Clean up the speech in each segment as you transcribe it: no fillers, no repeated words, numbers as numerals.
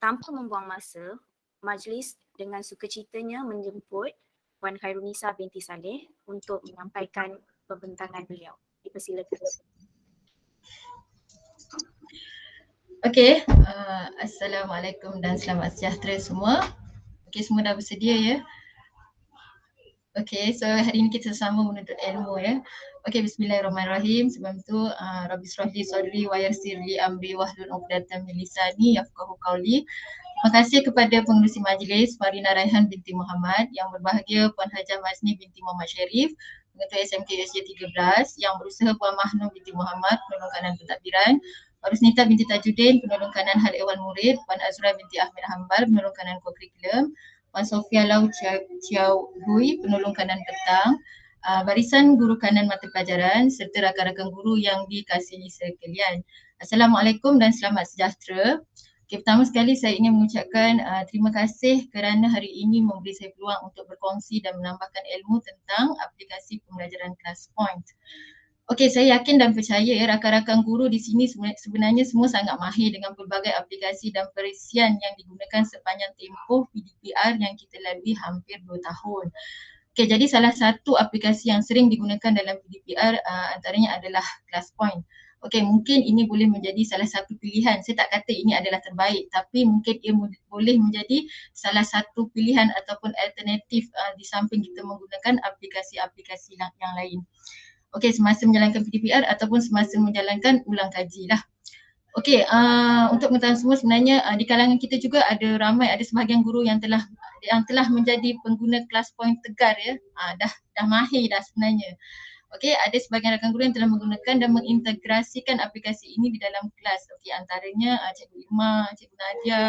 Tanpa membuang masa, majlis dengan sukacitanya menjemput Puan Khairunisa binti Saleh untuk menyampaikan pembentangan beliau. Dipersilakan. Okey, Assalamualaikum dan selamat sejahtera semua. Okey, semua dah bersedia ya? Okey, so hari ini kita sama menuntut ilmu ya. Okey, bismillahirrahmanirrahim. Sebelum tu, Rabbi syrahli sadri wa yassir li amri wahlul 'uqdatam min lisani yafqahu qawli. Terima kasih kepada pengerusi majlis Farina Raihan binti Muhammad, yang berbahagia Puan Hajah Mazni binti Muhammad Sharif, Pengetua SMK USJ 13, yang berusaha Puan Mahnum binti Muhammad, penolong kanan pentadbiran, Puan Rusnita binti Tajuddin, penolong kanan Hal Ehwal Murid, Puan Azra binti Ahmad Hambal, penolong kanan kurikulum, Puan Sofia Lau Chiao Hui, penolong kanan petang, barisan guru kanan mata pelajaran serta rakan-rakan guru yang dikasihi sekalian. Assalamualaikum dan selamat sejahtera. Okay, pertama sekali saya ingin mengucapkan terima kasih kerana hari ini memberi saya peluang untuk berkongsi dan menambahkan ilmu tentang aplikasi pembelajaran ClassPoint. Okey, saya yakin dan percaya rakan-rakan guru di sini sebenarnya semua sangat mahir dengan pelbagai aplikasi dan perisian yang digunakan sepanjang tempoh PDPR yang kita lalui hampir 2 tahun. Okey, jadi salah satu aplikasi yang sering digunakan dalam PDPR antaranya adalah ClassPoint. Okey, mungkin ini boleh menjadi salah satu pilihan. Saya tak kata ini adalah terbaik, tapi mungkin ia boleh menjadi salah satu pilihan ataupun alternatif di samping kita menggunakan aplikasi-aplikasi yang lain. Okey, semasa menjalankan PDPR ataupun semasa menjalankan ulang kaji lah. Okey, untuk pengetahuan semua sebenarnya di kalangan kita juga ada sebahagian guru yang telah menjadi pengguna ClassPoint tegar ya. Dah mahir dah sebenarnya. Okey, ada sebahagian rakan guru yang telah menggunakan dan mengintegrasikan aplikasi ini di dalam kelas. Okey, antaranya Cikgu Irma, Cikgu Nadia,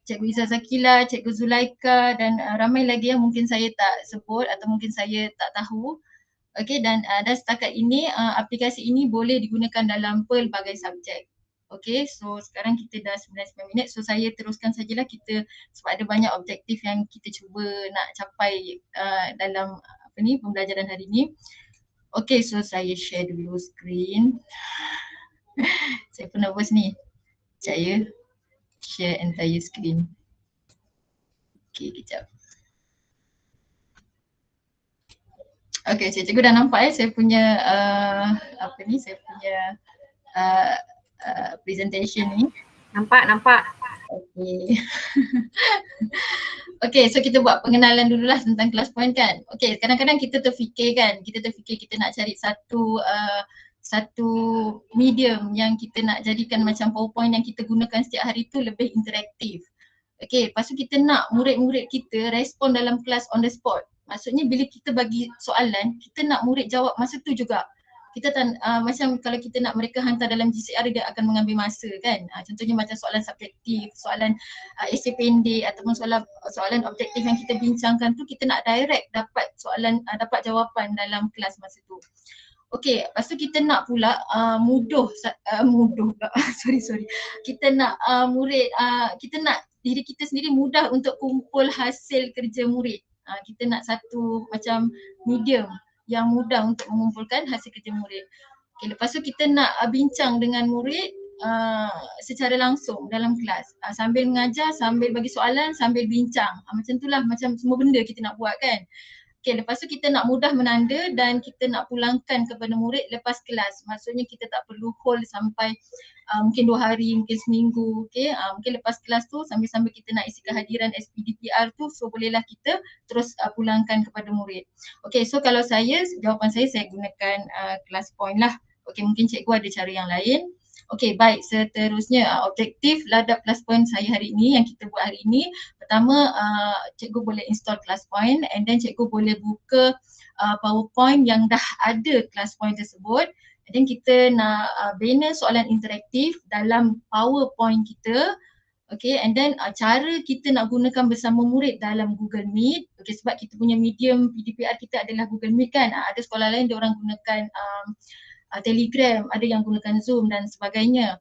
Cikgu Izzah Zakila, Cikgu Zulaika dan ramai lagi yang mungkin saya tak sebut atau mungkin saya tak tahu. Okey, dan setakat ini aplikasi ini boleh digunakan dalam pelbagai subjek. Okey, so sekarang kita dah 99 minit, so saya teruskan sajalah kita sebab ada banyak objektif yang kita cuba nak capai dalam pembelajaran hari ini. Okey, so saya share dulu screen. Saya pun nervous ni. Sekejap ya. Share entire screen. Okey, kejap. Okey, cikgu dah nampak saya punya saya punya presentation ni. Nampak. Okey. Okey, so kita buat pengenalan dululah tentang ClassPoint kan. Okey, kadang-kadang kita terfikir kita nak cari satu medium yang kita nak jadikan macam PowerPoint yang kita gunakan setiap hari tu lebih interaktif. Okey, lepas tu kita nak murid-murid kita respon dalam kelas on the spot. Maksudnya bila kita bagi soalan, kita nak murid jawab masa tu juga. Kita macam kalau kita nak mereka hantar dalam GCR, dia akan mengambil masa kan. Contohnya macam soalan subjektif, soalan esei pendek ataupun soalan objektif yang kita bincangkan tu, kita nak direct dapat dapat jawapan dalam kelas masa tu. Okey, lepas tu kita nak pula sorry. Kita nak kita nak diri kita sendiri mudah untuk kumpul hasil kerja murid. Kita nak satu macam medium yang mudah untuk mengumpulkan hasil kerja murid. Okay, lepas tu kita nak bincang dengan murid secara langsung dalam kelas. Sambil mengajar, sambil bagi soalan, sambil bincang. Macam itulah, macam semua benda kita nak buat kan. Okay, lepas tu kita nak mudah menanda dan kita nak pulangkan kepada murid lepas kelas. Maksudnya kita tak perlu hold sampai mungkin 2 hari, mungkin seminggu. Okay, mungkin lepas kelas tu sambil-sambil kita nak isi kehadiran SPDPR tu, so bolehlah kita terus pulangkan kepada murid. Okay, so kalau jawapan saya gunakan ClassPoint lah. Okay, mungkin cikgu ada cara yang lain. Okey, baik, seterusnya objektif ladap ClassPoint saya hari ini yang kita buat hari ini. Pertama, cikgu boleh install ClassPoint and then cikgu boleh buka PowerPoint yang dah ada ClassPoint tersebut. And then kita nak bina soalan interaktif dalam PowerPoint kita. Okay, and then cara kita nak gunakan bersama murid dalam Google Meet. Okay, sebab kita punya medium PDPR kita adalah Google Meet kan. Ada sekolah lain dia orang gunakan Telegram, ada yang gunakan Zoom dan sebagainya.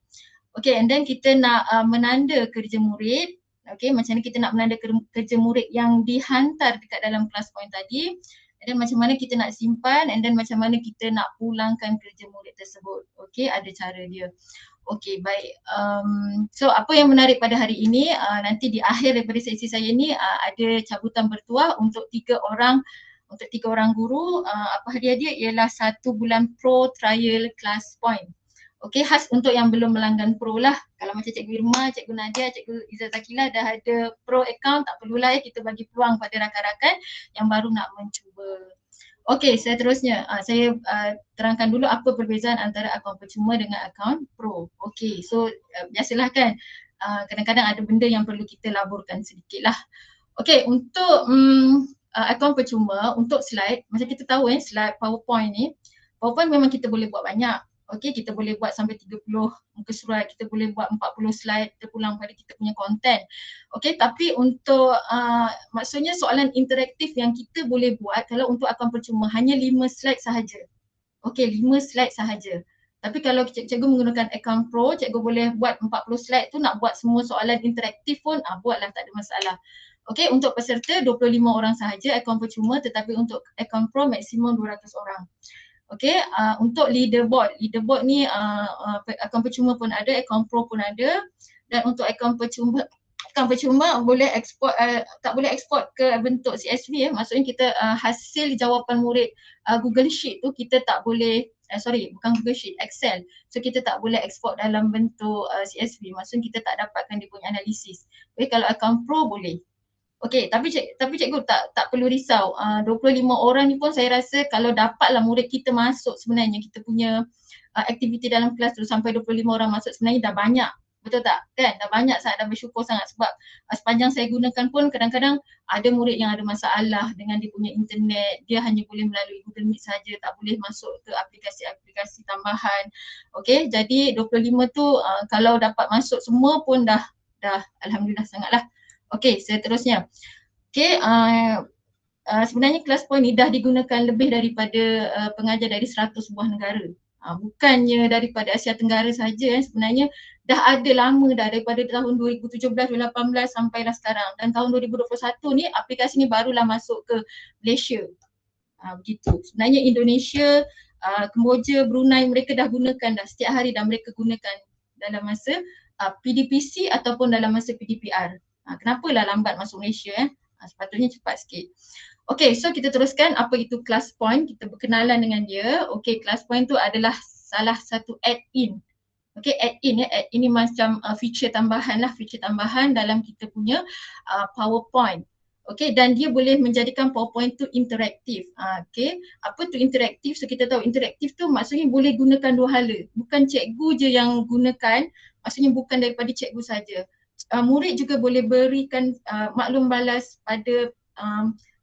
Okay, and then kita nak menanda kerja murid. Okay, macam mana kita nak menanda kerja murid yang dihantar dekat dalam ClassPoint tadi. And then macam mana kita nak simpan and then macam mana kita nak pulangkan kerja murid tersebut. Okay, ada cara dia. Okey, baik. So apa yang menarik pada hari ini, nanti di akhir daripada sesi saya ni ada cabutan bertuah untuk 3 orang guru. Apa hadiah dia ialah 1 bulan pro trial class point. Okey, khas untuk yang belum melanggan pro lah. Kalau macam Cikgu Irma, Cikgu Nadia, Cikgu Izzat Zakila dah ada pro account, tak perlulah kita bagi peluang pada rakan-rakan yang baru nak mencuba. Okey, seterusnya saya terangkan dulu apa perbezaan antara akaun percuma dengan akaun pro. Okey, so biasalah kan kadang-kadang ada benda yang perlu kita laburkan sedikit lah. Okey, untuk akaun percuma, untuk slide, macam kita tahu slide PowerPoint ni, PowerPoint memang kita boleh buat banyak. Okey, kita boleh buat sampai 30 muka surat, kita boleh buat 40 slide terpulang pada kita punya konten. Okey, tapi untuk maksudnya soalan interaktif yang kita boleh buat kalau untuk akaun percuma hanya 5 slide sahaja. Okey, 5 slide sahaja. Tapi kalau cikgu menggunakan akaun pro, cikgu boleh buat 40 slide tu, nak buat semua soalan interaktif pun buatlah, tak ada masalah. Okey, untuk peserta 25 orang sahaja akaun percuma, tetapi untuk akaun pro maksimum 200 orang. Okey, untuk leaderboard ni akaun percuma pun ada, akaun pro pun ada. Dan untuk akaun percuma boleh ekspor, tak boleh ekspor ke bentuk CSV maksudnya kita hasil jawapan murid Google Sheet tu kita tak boleh, bukan Google Sheet, Excel. So kita tak boleh ekspor dalam bentuk CSV, maksudnya kita tak dapatkan dia punya analisis. Tapi kalau akaun pro boleh. Okey, tapi cikgu tak perlu risau. 25 orang ni pun saya rasa kalau dapatlah murid kita masuk, sebenarnya kita punya aktiviti dalam kelas tu sampai 25 orang masuk, sebenarnya dah banyak. Betul tak? Kan? Dah banyak sangat, dah bersyukur sangat sebab sepanjang saya gunakan pun kadang-kadang ada murid yang ada masalah dengan dia punya internet, dia hanya boleh melalui Google Meet saja, tak boleh masuk ke aplikasi-aplikasi tambahan. Okey, jadi 25 tu kalau dapat masuk semua pun dah alhamdulillah sangatlah. Okey, seterusnya. Okey, sebenarnya kelas point ni dah digunakan lebih daripada pengajar dari 100 buah negara. Bukannya daripada Asia Tenggara saja, sebenarnya dah ada lama dah daripada tahun 2017, 2018 sampailah sekarang. Dan tahun 2021 ni aplikasi ni barulah masuk ke Malaysia. Begitu. Sebenarnya Indonesia, Kemboja, Brunei mereka dah gunakan dah setiap hari, dan mereka gunakan dalam masa PDPC ataupun dalam masa PDPR. Kenapalah lambat masuk Malaysia sepatutnya cepat sikit. Okey, so kita teruskan apa itu class point, kita berkenalan dengan dia. Okey, class point tu adalah salah satu add-in. Okey, add-in add-in ni macam feature tambahan dalam kita punya PowerPoint. Okey, dan dia boleh menjadikan PowerPoint tu interaktif. Okey, apa tu interaktif? So kita tahu interaktif tu maksudnya boleh gunakan dua hala. Bukan cikgu je yang gunakan, maksudnya bukan daripada cikgu saja. Murid juga boleh berikan maklum balas pada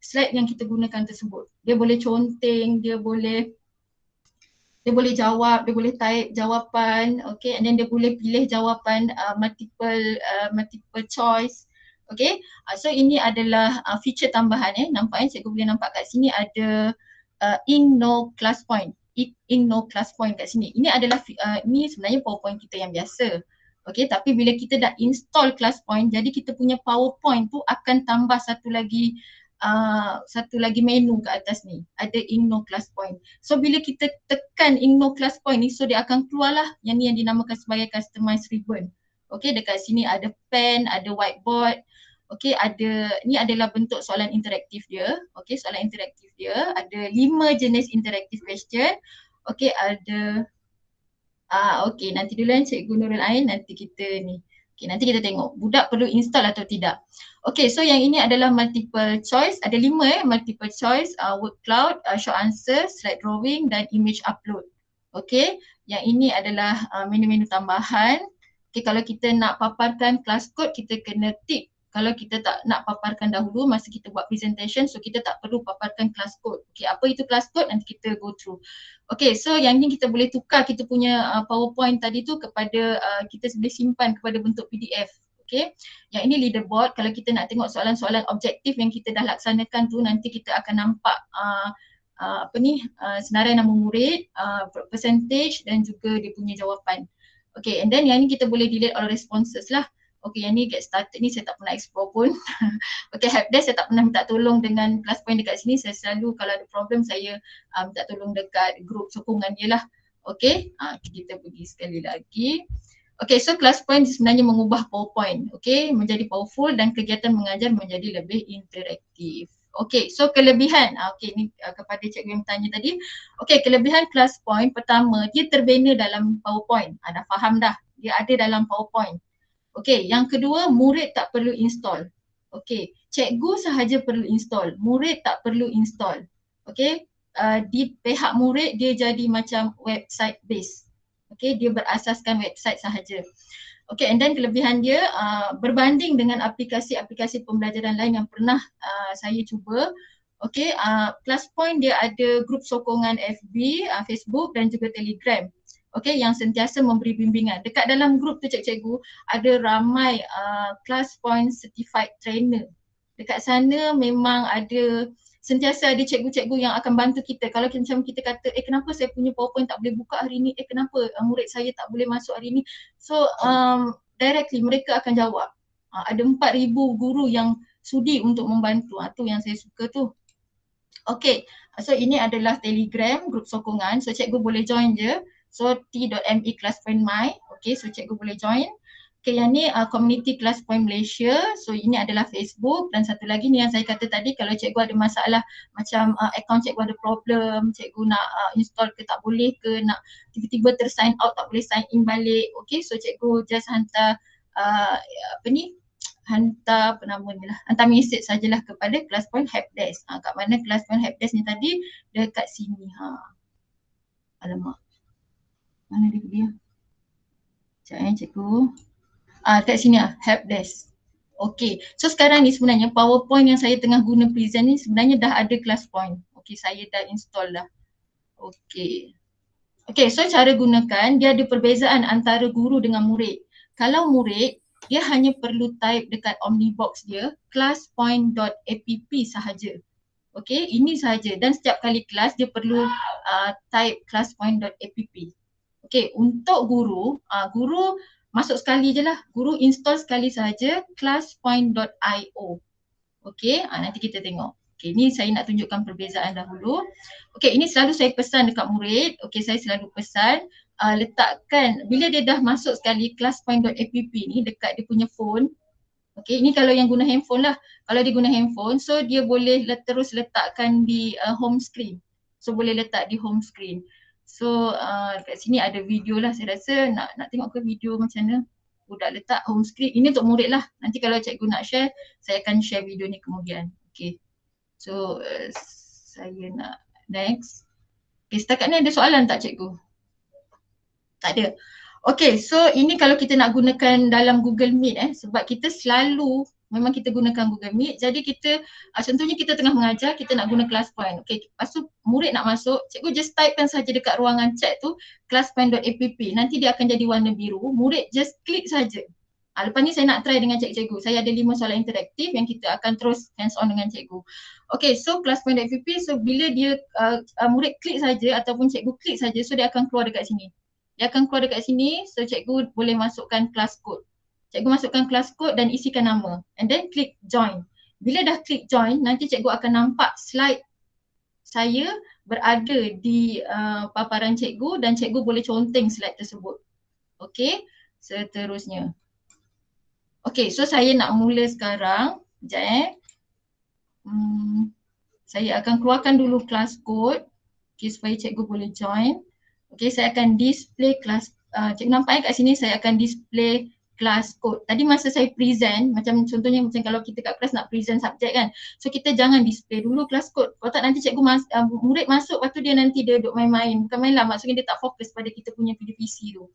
slide yang kita gunakan tersebut. Dia boleh conteng, dia boleh jawab, dia boleh type jawapan, okay, and then dia boleh pilih jawapan multiple choice. Okay, so ini adalah feature tambahan nampak cikgu boleh nampak kat sini ada ink no class point. Ink no class point kat sini. Ini adalah ni sebenarnya PowerPoint kita yang biasa. Okay, tapi bila kita dah install class point, jadi kita punya PowerPoint tu akan tambah satu lagi menu ke atas ni, ada ink no class point. So bila kita tekan ink no class point ni, so dia akan keluarlah yang ni yang dinamakan sebagai customized ribbon. Okay, dekat sini ada pen, ada whiteboard. Okay, ni adalah bentuk soalan interaktif dia. Okay, soalan interaktif dia ada 5 jenis interaktif question. Okay, ada okey, nanti dulu Cikgu Nurul Ain, nanti kita ni. Okey, nanti kita tengok budak perlu install atau tidak. Okey, so yang ini adalah multiple choice, ada 5 multiple choice, word cloud, short answer, slide drawing dan image upload. Okey, yang ini adalah menu-menu tambahan. Okey, kalau kita nak paparkan class code, kita kena tick. Kalau kita tak nak paparkan dahulu masa kita buat presentation, so kita tak perlu paparkan class code. Okey, apa itu class code? Nanti kita go through. Okay, so yang ni kita boleh tukar kita punya PowerPoint tadi tu kepada kita boleh simpan kepada bentuk PDF. Okay, yang ini leaderboard. Kalau kita nak tengok soalan-soalan objektif yang kita dah laksanakan tu, nanti kita akan nampak senarai nama murid, percentage dan juga dia punya jawapan. Okay, and then yang ni kita boleh delete all responses lah. Okay, yang ni get started ni saya tak pernah explore pun. Okay, helpdesk saya tak pernah minta tolong dengan class point dekat sini. Saya selalu kalau ada problem saya minta tolong dekat grup sokongan dia lah. Okay, kita pergi sekali lagi. Okay, so class point sebenarnya mengubah PowerPoint, okay, menjadi powerful dan kegiatan mengajar menjadi lebih interaktif. Okay, so kelebihan, okay ni kepada cikgu yang tanya tadi. Okay, kelebihan class point pertama, dia terbina dalam PowerPoint. Dah faham dah, dia ada dalam PowerPoint. Okay, yang kedua, murid tak perlu install. Okay, cikgu sahaja perlu install, murid tak perlu install. Okay, di pihak murid dia jadi macam website base. Okay, dia berasaskan website sahaja. Okay, and then kelebihan dia berbanding dengan aplikasi-aplikasi pembelajaran lain yang pernah saya cuba. Okay, ClassPoint dia ada grup sokongan FB, Facebook dan juga Telegram. Okay, yang sentiasa memberi bimbingan. Dekat dalam grup tu cikgu ada ramai ClassPoint certified trainer. Dekat sana memang ada sentiasa ada cikgu-cikgu yang akan bantu kita. Kalau macam kita kata, kenapa saya punya PowerPoint tak boleh buka hari ni? Kenapa murid saya tak boleh masuk hari ni? So directly mereka akan jawab. Ada 4,000 guru yang sudi untuk membantu. Tu yang saya suka tu. Okay, so ini adalah Telegram, grup sokongan. So cikgu boleh join je. So t.me classpointmy. Okay, so cikgu boleh join. Okay, yang ni community ClassPoint Malaysia. So ini adalah Facebook dan satu lagi ni yang saya kata tadi, kalau cikgu ada masalah macam account cikgu ada problem, cikgu nak install ke tak boleh ke, nak tiba-tiba tersign out tak boleh sign in balik. Okay, so cikgu just hantar hantar message sajalah kepada ClassPoint Helpdesk. Kat mana ClassPoint Helpdesk ni tadi? Dekat sini. Alamak. Mana dia? Sekejap cikgu. Kat sini Helpdesk. Okay, so sekarang ni sebenarnya PowerPoint yang saya tengah guna present ni sebenarnya dah ada ClassPoint. Okay, saya dah install dah. Okay. Okay, so cara gunakan, dia ada perbezaan antara guru dengan murid. Kalau murid, dia hanya perlu type dekat Omnibox dia, classpoint.app sahaja. Okay, ini sahaja dan setiap kali kelas dia perlu type classpoint.app. Okay, untuk guru, guru masuk sekali je lah. Guru install sekali sahaja classpoint.io. Okay, nanti kita tengok. Okay, ni saya nak tunjukkan perbezaan dahulu. Okay, ini selalu saya pesan dekat murid. Okay, saya selalu pesan letakkan, bila dia dah masuk sekali classpoint.app ni dekat dia punya phone. Okay, ini kalau yang guna handphone lah. Kalau dia guna handphone, so dia boleh terus letakkan di home screen. So boleh letak di home screen. So dekat sini ada video lah, saya rasa nak tengok ke video macam mana. Budak letak home screen, ini untuk murid lah. Nanti kalau cikgu nak share, saya akan share video ni kemudian. Okay, so saya nak next. Okay, setakat ni ada soalan tak cikgu? Tak ada. Okay, so ini kalau kita nak gunakan dalam Google Meet sebab kita selalu memang kita gunakan Google Meet. Jadi kita, contohnya kita tengah mengajar, kita nak guna ClassPoint. Okay, lepas tu murid nak masuk, cikgu just typekan saja dekat ruangan chat tu classpoint.app. Nanti dia akan jadi warna biru, murid just klik saja. Lepas ni saya nak try dengan cikgu. Saya ada 5 soalan interaktif yang kita akan terus hands on dengan cikgu. Okay, so classpoint.app, so bila dia murid klik saja ataupun cikgu klik saja, so dia akan keluar dekat sini. Dia akan keluar dekat sini, so cikgu boleh masukkan class code. Cikgu masukkan class code dan isikan nama and then klik join. Bila dah klik join, nanti cikgu akan nampak slide saya berada di paparan cikgu dan cikgu boleh conteng slide tersebut. Okay, seterusnya. Okay, so saya nak mula sekarang. Sekejap saya akan keluarkan dulu class code. Okay, supaya cikgu boleh join. Okay, saya akan display class, cikgu nampak kat sini saya akan display class code. Tadi masa saya present, macam contohnya macam kalau kita kat kelas nak present subjek kan. So kita jangan display dulu class code. Kalau tak nanti cikgu murid masuk, lepas tu dia nanti dia duduk main-main. Bukan main lah, maksudnya dia tak fokus pada kita punya PDPC tu.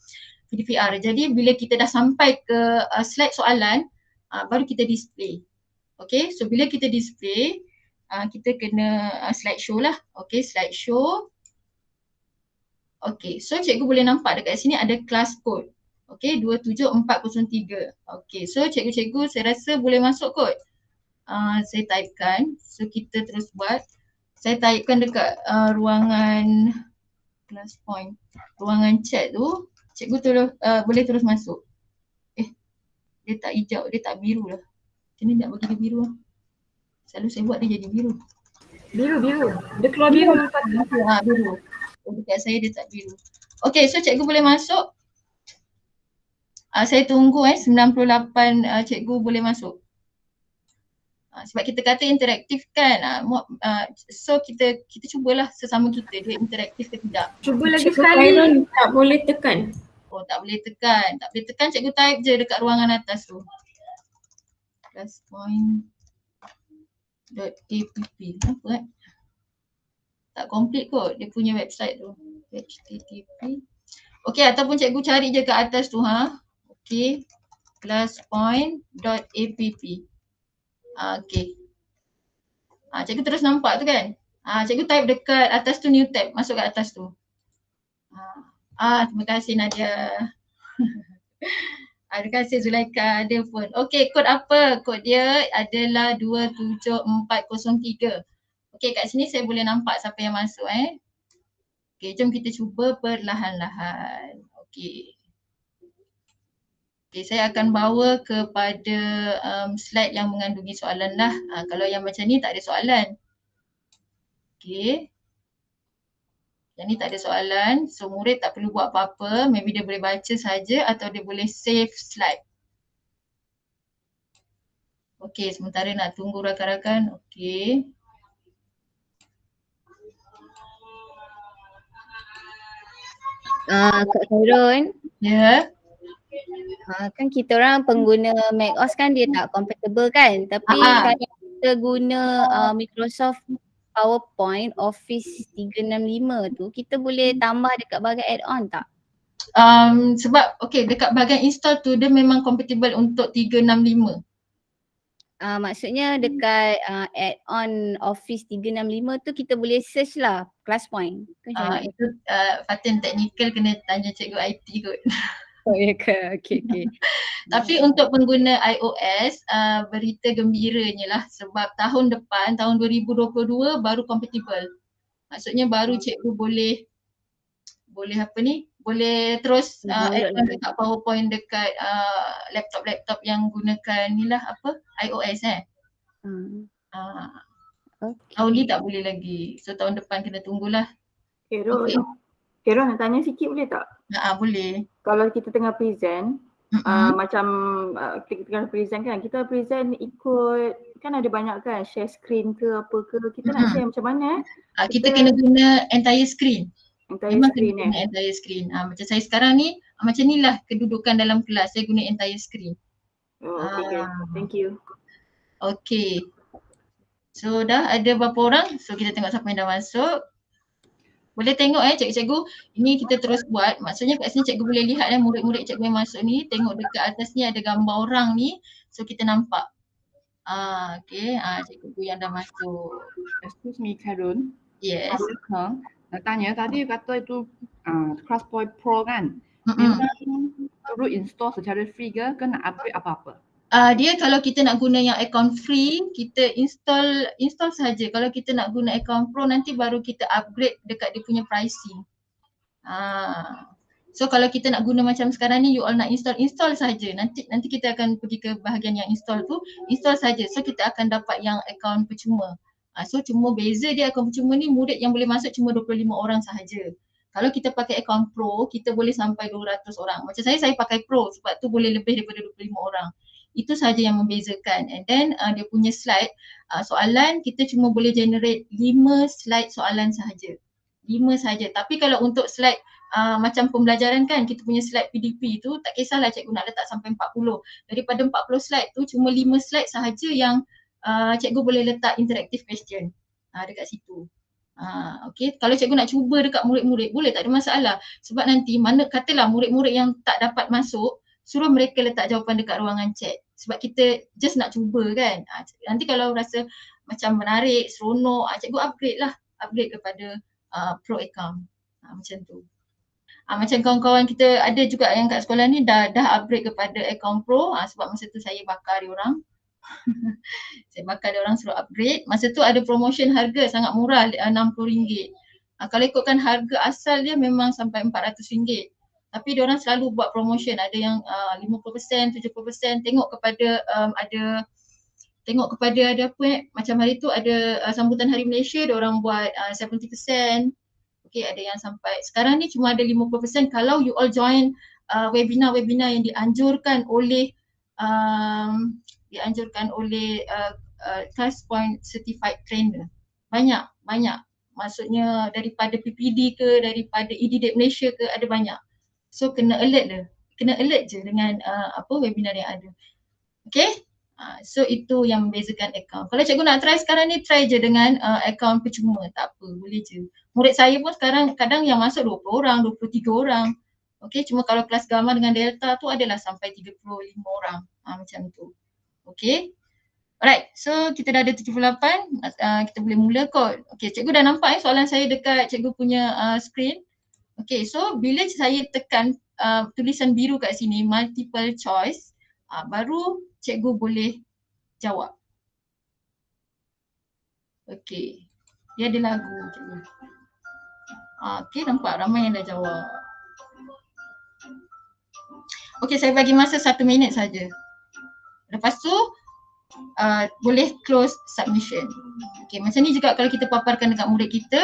PDPR. Jadi bila kita dah sampai ke slide soalan, baru kita display. Okay, so bila kita display, kita kena slide show lah. Okay, slide show. Okay, so cikgu boleh nampak dekat sini ada class code. Okay, 27403. Okay, so cikgu-cikgu saya rasa boleh masuk kod. Saya typekan, so kita terus buat. Saya typekan dekat ruangan ClassPoint, ruangan chat tu. Cikgu terus, boleh terus masuk. Dia tak hijau, dia tak biru lah. Macam ni nak bagi dia biru lah. Selalu saya buat dia jadi biru. Biru. Dia keluar biru. Biru. Dekat saya dia tak biru. Okay, so cikgu boleh masuk. Saya tunggu 98 cikgu boleh masuk. Sebab kita kata interaktif kan. So kita cubalah sesama kita dia interaktif ke tidak. Cuba lagi Cikgu sekali. Khairul tak boleh tekan. Oh tak boleh tekan. Tak boleh tekan, cikgu type je dekat ruangan atas tu. Classpoint.app. Apa tak complete kot dia punya website tu. http. Okey, ataupun cikgu cari je kat atas tu Okey. Classpoint.app. Okey. Cikgu terus nampak tu kan? Cikgu type dekat atas tu new tab, masuk kat atas tu. Terima kasih Nadia. Terima kasih Zulaika, ada pun. Okey, kod apa? Kod dia adalah 27403. Okey, kat sini saya boleh nampak siapa yang masuk Okey, jom kita cuba perlahan-lahan. Okey. Okey, saya akan bawa kepada slide yang mengandungi soalan lah. Kalau yang macam ni tak ada soalan. Okey. Yang ni tak ada soalan. So murid tak perlu buat apa-apa. Maybe dia boleh baca saja atau dia boleh save slide. Okey, sementara nak tunggu rakan-rakan. Okey. Kak Khairul, Ya. kan kita orang pengguna macOS kan dia tak compatible kan, tapi kalau kita guna Microsoft PowerPoint Office 365 tu, kita boleh tambah dekat bahagian add-on tak? Sebab dekat bahagian install tu dia memang compatible untuk 365. Maksudnya dekat add-on Office 365 tu kita boleh search lah ClassPoint. Itu Fatin technical kena tanya cikgu IT kot. Oh ya ke? Okay. Tapi untuk pengguna iOS, berita gembiranya lah sebab tahun depan, tahun 2022 baru compatible. Maksudnya baru cikgu boleh terus add on dekat PowerPoint dekat laptop-laptop yang gunakan iOS Tahun ni tak boleh lagi. So tahun depan kena tunggulah. Khairul nak tanya sikit boleh tak? Boleh. Kalau kita tengah present, macam kita tengah present kan, kita present ikut, kan ada banyak kan share screen ke apa ke, kita nak share macam mana kita kena guna entire screen. Memang screen kena guna entire screen. Macam saya sekarang ni, macam ni lah kedudukan dalam kelas, saya guna entire screen. Okay. Thank you. Okay. So dah ada berapa orang? So kita tengok siapa yang dah masuk. Boleh tengok cikgu-cikgu, ini kita terus buat. Maksudnya kat sini cikgu boleh lihat murid-murid cikgu yang masuk ni, tengok dekat atas ni ada gambar orang ni. So kita nampak. Okay, cikgu yang dah masuk. Excuse me, Khairul. Yes. Nak tanya tadi kata itu ClassPoint Pro kan? Memang perlu install secara free ke nak upgrade apa-apa? Dia kalau kita nak guna yang account free, kita install saja. Kalau kita nak guna account pro, nanti baru kita upgrade dekat dia punya pricing. So kalau kita nak guna macam sekarang ni, you all nak install saja. Nanti kita akan pergi ke bahagian yang install tu, install saja. So kita akan dapat yang account percuma. So cuma beza dia account percuma ni, murid yang boleh masuk cuma 25 orang sahaja. Kalau kita pakai account pro, kita boleh sampai 200 orang. Macam saya pakai pro sebab tu boleh lebih daripada 25 orang. Itu saja yang membezakan. And then dia punya slide, soalan kita cuma boleh generate 5 slide soalan sahaja. 5 sahaja. Tapi kalau untuk slide macam pembelajaran kan, kita punya slide PDP tu tak kisahlah cikgu nak letak sampai 40. Daripada 40 slide tu cuma 5 slide sahaja yang cikgu boleh letak interactive question dekat situ. Okay, kalau cikgu nak cuba dekat murid-murid boleh, tak ada masalah. Sebab nanti katalah murid-murid yang tak dapat masuk, suruh mereka letak jawapan dekat ruangan chat. Sebab kita just nak cuba kan. Nanti kalau rasa macam menarik, seronok, cikgu upgrade kepada pro account. Macam tu. Macam kawan-kawan kita ada juga yang kat sekolah ni dah upgrade kepada account pro sebab masa tu saya bakar dia orang. Saya bakar dia orang suruh upgrade. Masa tu ada promotion harga sangat murah, RM60. Kalau ikutkan harga asal dia memang sampai RM400. Tapi dia orang selalu buat promotion, ada yang 50%, 70%, tengok kepada ada apa macam hari tu ada sambutan Hari Malaysia, dia orang buat 70%. Okay, ada yang sampai sekarang ni cuma ada 50% kalau you all join webinar-webinar yang dianjurkan oleh ClassPoint Certified Trainer. Banyak. Maksudnya daripada PPD ke, daripada EDDEP Malaysia ke, ada banyak. So kena alert je dengan webinar yang ada. Okay? So itu yang membezakan akaun. Kalau cikgu nak try sekarang ni, try je dengan akaun percuma, tak apa, boleh je. Murid saya pun sekarang kadang yang masuk 20 orang, 23 orang. Okay, cuma kalau kelas gamma dengan delta tu adalah sampai 35 orang. Macam tu. Okay. Alright, so kita dah ada 78, kita boleh mula kot. Okay, cikgu dah nampak soalan saya dekat cikgu punya screen. Okay, so bila saya tekan tulisan biru kat sini, multiple choice, baru cikgu boleh jawab. Okay, dia ada lagu cikgu. Okay, nampak ramai yang dah jawab. Okay, saya bagi masa 1 minit saja. Lepas tu boleh close submission. Okay, macam ni juga kalau kita paparkan dekat murid kita,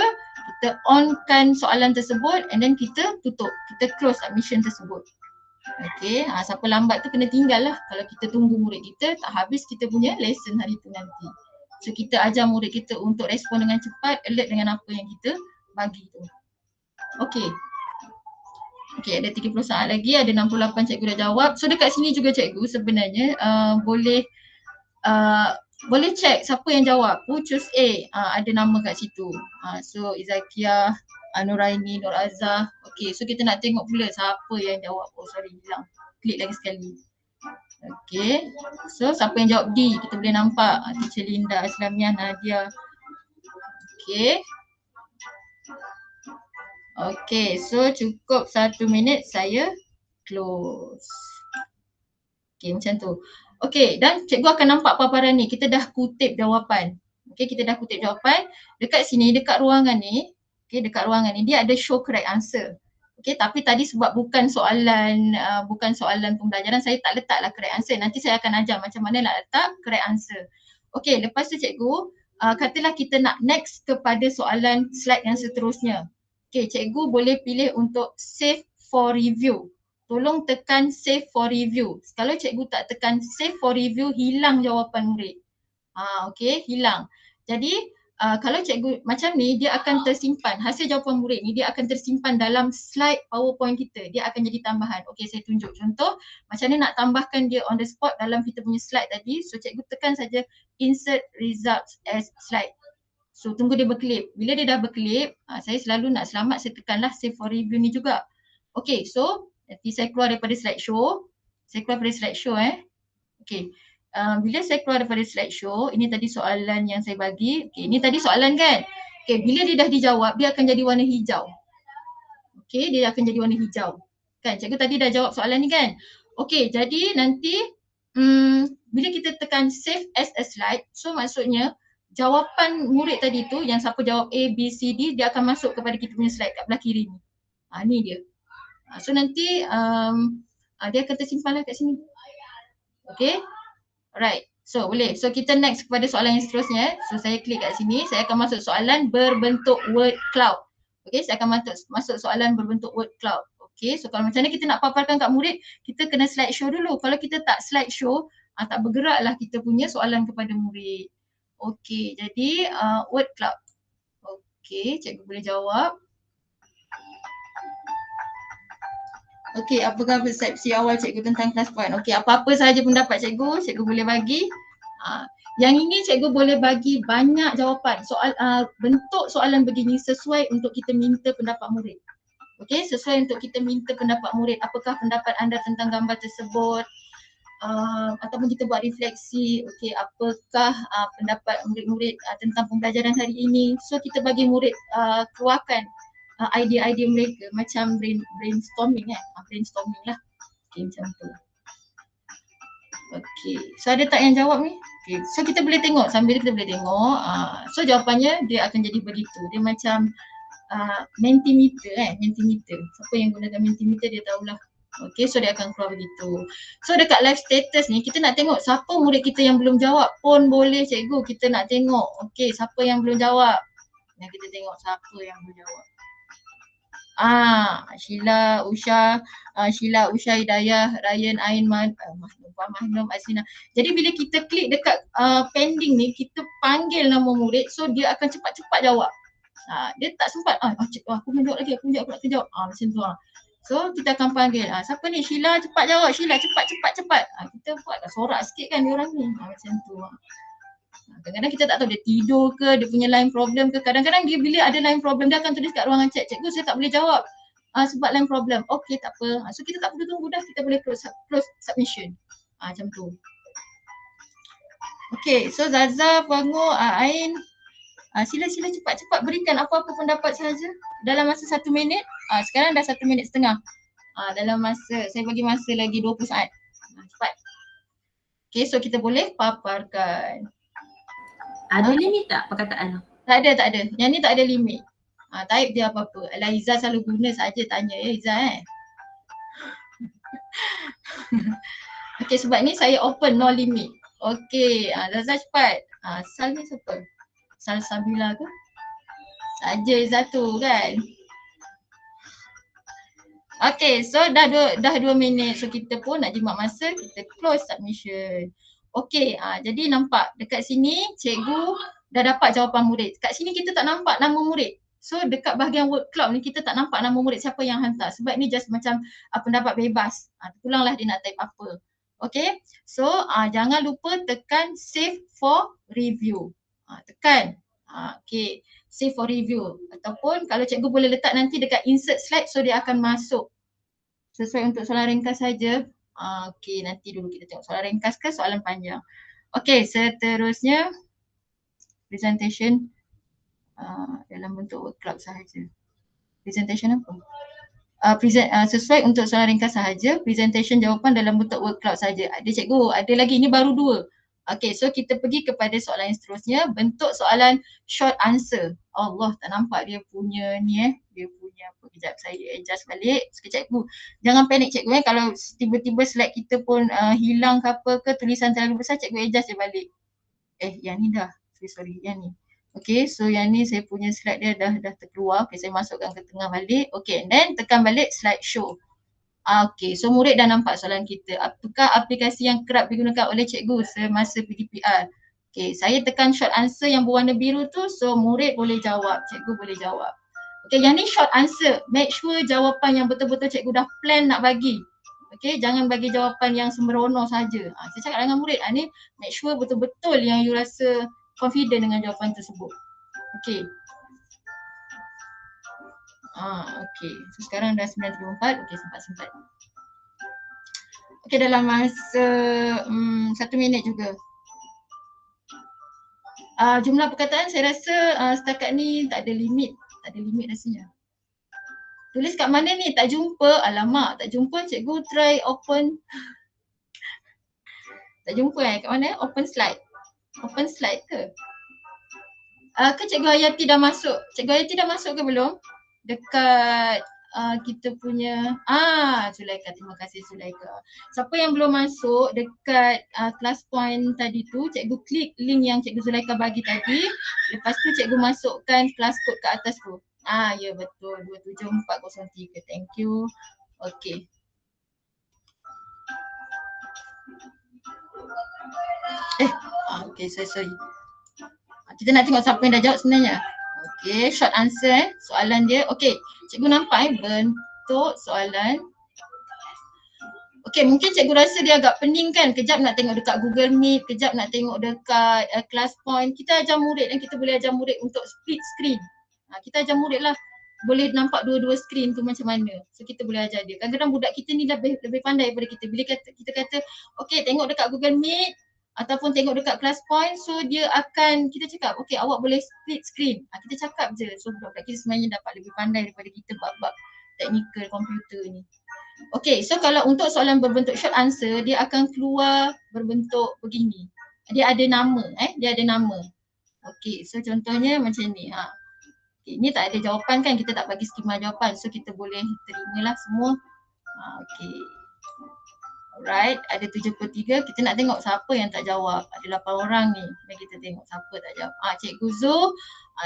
kita onkan soalan tersebut and then kita tutup, kita close submission tersebut. Okay, siapa lambat tu kena tinggal lah. Kalau kita tunggu murid kita, tak habis kita punya lesson hari tu nanti. So kita ajar murid kita untuk respon dengan cepat, alert dengan apa yang kita bagi tu. Okay. Okay, ada 30 saat lagi, ada 68 cikgu dah jawab. So dekat sini juga cikgu sebenarnya boleh check siapa yang jawab. Who choose A? Ada nama kat situ. So Izakia, Nuraini, Nur Azhar. Okay, so kita nak tengok pula siapa yang jawab. Oh sorry, hilang. Klik lagi sekali. Okay, so siapa yang jawab D? Kita boleh nampak. Teacher Linda, Aslamiah, Nadia. Okay. Okay, so cukup 1 minit saya close. Okay, macam tu. Okay, dan cikgu akan nampak paparan ni. Kita dah kutip jawapan. Okay, kita dah kutip jawapan. Dekat sini, dekat ruangan ni. Okay, dekat ruangan ni dia ada show correct answer. Okay, tapi tadi sebab bukan soalan pembelajaran, saya tak letaklah correct answer. Nanti saya akan ajar macam mana nak letak correct answer. Okay, lepas tu cikgu, katalah kita nak next kepada soalan slide yang seterusnya. Okay, cikgu boleh pilih untuk save for review. Tolong tekan save for review. Kalau cikgu tak tekan save for review, hilang jawapan murid. Okay, hilang. Jadi kalau cikgu macam ni, dia akan tersimpan. Hasil jawapan murid ni dia akan tersimpan dalam slide PowerPoint kita. Dia akan jadi tambahan. Okay, saya tunjuk contoh macam mana nak tambahkan dia on the spot dalam kita punya slide tadi. So cikgu tekan saja insert results as slide. So tunggu dia berkelip. Bila dia dah berkelip, saya selalu nak selamat, saya tekanlah save for review ni juga. Okay, so nanti saya keluar daripada slideshow. Saya keluar daripada slideshow Okay. Bila saya keluar daripada slideshow, ini tadi soalan yang saya bagi. Okay, ini tadi soalan kan? Okay, bila dia dah dijawab, dia akan jadi warna hijau. Okay, dia akan jadi warna hijau. Kan, cikgu tadi dah jawab soalan ni kan? Okay, jadi nanti bila kita tekan save as a slide, so maksudnya jawapan murid tadi tu yang siapa jawab A, B, C, D, dia akan masuk kepada kita punya slide kat belah kiri ni. Ni dia. So nanti dia akan tersimpan lah kat sini. Okay. Alright. So boleh. So kita next kepada soalan yang seterusnya. So saya klik kat sini. Saya akan masuk soalan berbentuk word cloud. Okay. Saya akan masuk soalan berbentuk word cloud. Okay. So kalau macam ni kita nak paparkan kat murid, kita kena slideshow dulu. Kalau kita tak slideshow, tak bergeraklah kita punya soalan kepada murid. Okay, jadi word cloud. Okay, cikgu boleh jawab. Okay, apakah persepsi awal cikgu tentang ClassPoint? Okay, apa-apa sahaja pendapat cikgu, cikgu boleh bagi. Yang ini cikgu boleh bagi banyak jawapan. Bentuk soalan begini sesuai untuk kita minta pendapat murid. Okay, sesuai untuk kita minta pendapat murid. Apakah pendapat anda tentang gambar tersebut? Ataupun kita buat refleksi, okay, apakah pendapat murid-murid tentang pembelajaran hari ini. So kita bagi murid keluarkan idea-idea mereka macam brainstorming brainstorming lah. Okay, macam tu. Okay, so ada tak yang jawab ni? Okay, so kita boleh tengok, sambil kita boleh tengok. So jawapannya dia akan jadi begitu. Dia macam Mentimeter Mentimeter. Siapa yang gunakan Mentimeter dia tahulah. Okay, so dia akan keluar begitu. So dekat live status ni kita nak tengok siapa murid kita yang belum jawab pun boleh cikgu, kita nak tengok. Okay, siapa yang belum jawab. Dan kita tengok siapa yang belum jawab. Sheila, Usha, Hidayah, Ryan, Ain, Mahnum, Asina. Jadi bila kita klik dekat pending ni, kita panggil nama murid, so dia akan cepat-cepat jawab. Dia tak sempat, aku nak jawab lagi, aku nak jawab. Macam tu. So kita akan panggil, siapa ni? Sheila, cepat jawab. Sheila, cepat. Kita buat sorak sikit kan dia orang ni. Macam tu. Kadang-kadang kita tak tahu dia tidur ke, dia punya line problem ke. Kadang-kadang dia bila ada line problem, dia akan tulis kat ruangan chat, cikgu saya tak boleh jawab sebab line problem. Okey, tak apa. So kita tak perlu tunggu dah, kita boleh close submission. Macam tu. Okey, so Zaza, Puango, Ain, sila cepat-cepat berikan apa-apa pendapat sahaja dalam masa 1 minit. Sekarang dah 1 minit setengah. Dalam masa, saya bagi masa lagi 20 saat. Cepat. Okey, so kita boleh paparkan. Ada limit tak perkataan tu? Tak ada. Yang ni tak ada limit. Type dia apa-apa. Alah, Izzah selalu guna saja tanya ya Izzah Okey, sebab ni saya open no limit. Okey, Zaza cepat. Sal ni siapa? Sal Sabila ke? Saja Izzah tu kan. Okey, so dah 2 minit. So kita pun nak jimat masa, kita close submission. Okey, jadi nampak dekat sini cikgu dah dapat jawapan murid. Kat sini kita tak nampak nama murid. So dekat bahagian word cloud ni kita tak nampak nama murid siapa yang hantar. Sebab ni just macam pendapat bebas. Terpulanglah dia nak type apa. Okey, so jangan lupa tekan save for review. Tekan. Okey, save for review. Ataupun kalau cikgu boleh letak nanti dekat insert slide so dia akan masuk. Sesuai untuk soalan ringkas saja. Okey, nanti dulu kita tengok soalan ringkas ke soalan panjang. Okey, seterusnya presentation dalam bentuk word cloud sahaja. Presentation apa? Sesuai untuk soalan ringkas sahaja, presentation jawapan dalam bentuk word cloud sahaja. Ada cikgu, ada lagi, ni baru 2. Okey, so kita pergi kepada soalan yang seterusnya, bentuk soalan short answer. Allah, tak nampak dia punya ni dia punya apa. Kejap saya adjust balik. Sekejap cikgu. Jangan panik cikgu kalau tiba-tiba slide kita pun hilang ke apa ke, tulisan terlalu besar, cikgu adjust je balik. Yang ni dah. Sorry, yang ni. Okey, so yang ni saya punya slide dia dah terkeluar. Okey, saya masukkan ke tengah balik. Okey, and then tekan balik slide show. Okey, so murid dah nampak soalan kita. Apakah aplikasi yang kerap digunakan oleh cikgu semasa PDPR? Okey, saya tekan short answer yang berwarna biru tu, so murid boleh jawab, cikgu boleh jawab. Okey, yang ni short answer. Make sure jawapan yang betul-betul cikgu dah plan nak bagi. Okey, jangan bagi jawapan yang sembrono saja. Saya cakap dengan murid, ni make sure betul-betul yang you rasa confident dengan jawapan tersebut. Okey. Okey. So sekarang dah 9.34. Okey, sempat. Okey, dalam masa 1 minit juga. Jumlah perkataan saya rasa setakat ni tak ada limit. Tak ada limit rasanya. Tulis kat mana ni? Tak jumpa. Alamak, tak jumpa. Cikgu try open. Tak jumpa kat mana? Open slide. Open slide ke? Ke Cikgu Hayati dah masuk? Cikgu Hayati dah masuk ke belum? Dekat kita punya Zulaika, terima kasih Zulaika. Siapa yang belum masuk dekat class point tadi tu, cikgu klik link yang Cikgu Zulaika bagi tadi. Lepas tu cikgu masukkan class code ke atas tu. Ya betul, 27403. Thank you. Okey. Okey, sorry. Kita nak tengok siapa yang dah jawab sebenarnya. Okey, short answer soalan dia. Okey, cikgu nampak bentuk soalan. Okey, mungkin cikgu rasa dia agak pening kan. Kejap nak tengok dekat Google Meet, kejap nak tengok dekat class point. Kita ajar murid dan kita boleh ajar murid untuk split screen. Kita ajar murid lah boleh nampak dua-dua screen tu macam mana. So kita boleh ajar dia. Kadang-kadang budak kita ni lebih pandai daripada kita. Bila kita kata, okey tengok dekat Google Meet ataupun tengok dekat class point, so dia akan, kita cakap, okey awak boleh split screen. Kita cakap je. So budak-budak kita sebenarnya dapat lebih pandai daripada kita bab-bab teknikal komputer ni. Okey, so kalau untuk soalan berbentuk short answer, dia akan keluar berbentuk begini. Dia ada nama, dia ada nama. Okey, so contohnya macam ni. Okay, ni tak ada jawapan kan, kita tak bagi skema jawapan. So kita boleh terimalah semua. Okey. Alright, ada 73, kita nak tengok siapa yang tak jawab. Ada 8 orang ni. Mari kita tengok siapa tak jawab. Cikgu Zul,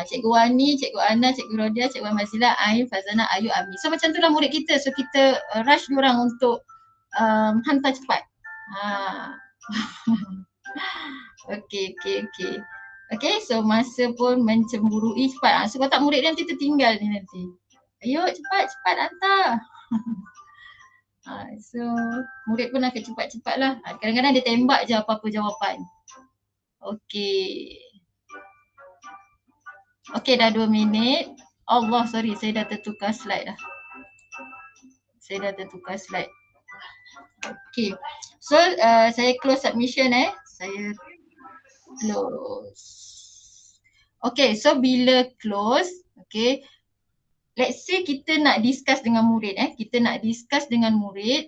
Cikgu Wani, Cikgu Ana, Cikgu Rodia, Cikgu Mazila, Ain, Fazana, Ayu, Ami. So macam tu lah murid kita. So kita rush diorang untuk hantar cepat. Okay. Okay, so masa pun mencemburui cepat. So kalau tak murid nanti tertinggal ni nanti. Ayo cepat hantar. So murid pun akan cepat-cepat lah. Kadang-kadang dia tembak je apa-apa jawapan. Okay, dah 2 minit. Allah, sorry, saya dah tertukar slide dah. Okay, so saya close submission Saya close. Okay, so bila close, okay, let's say kita nak discuss dengan murid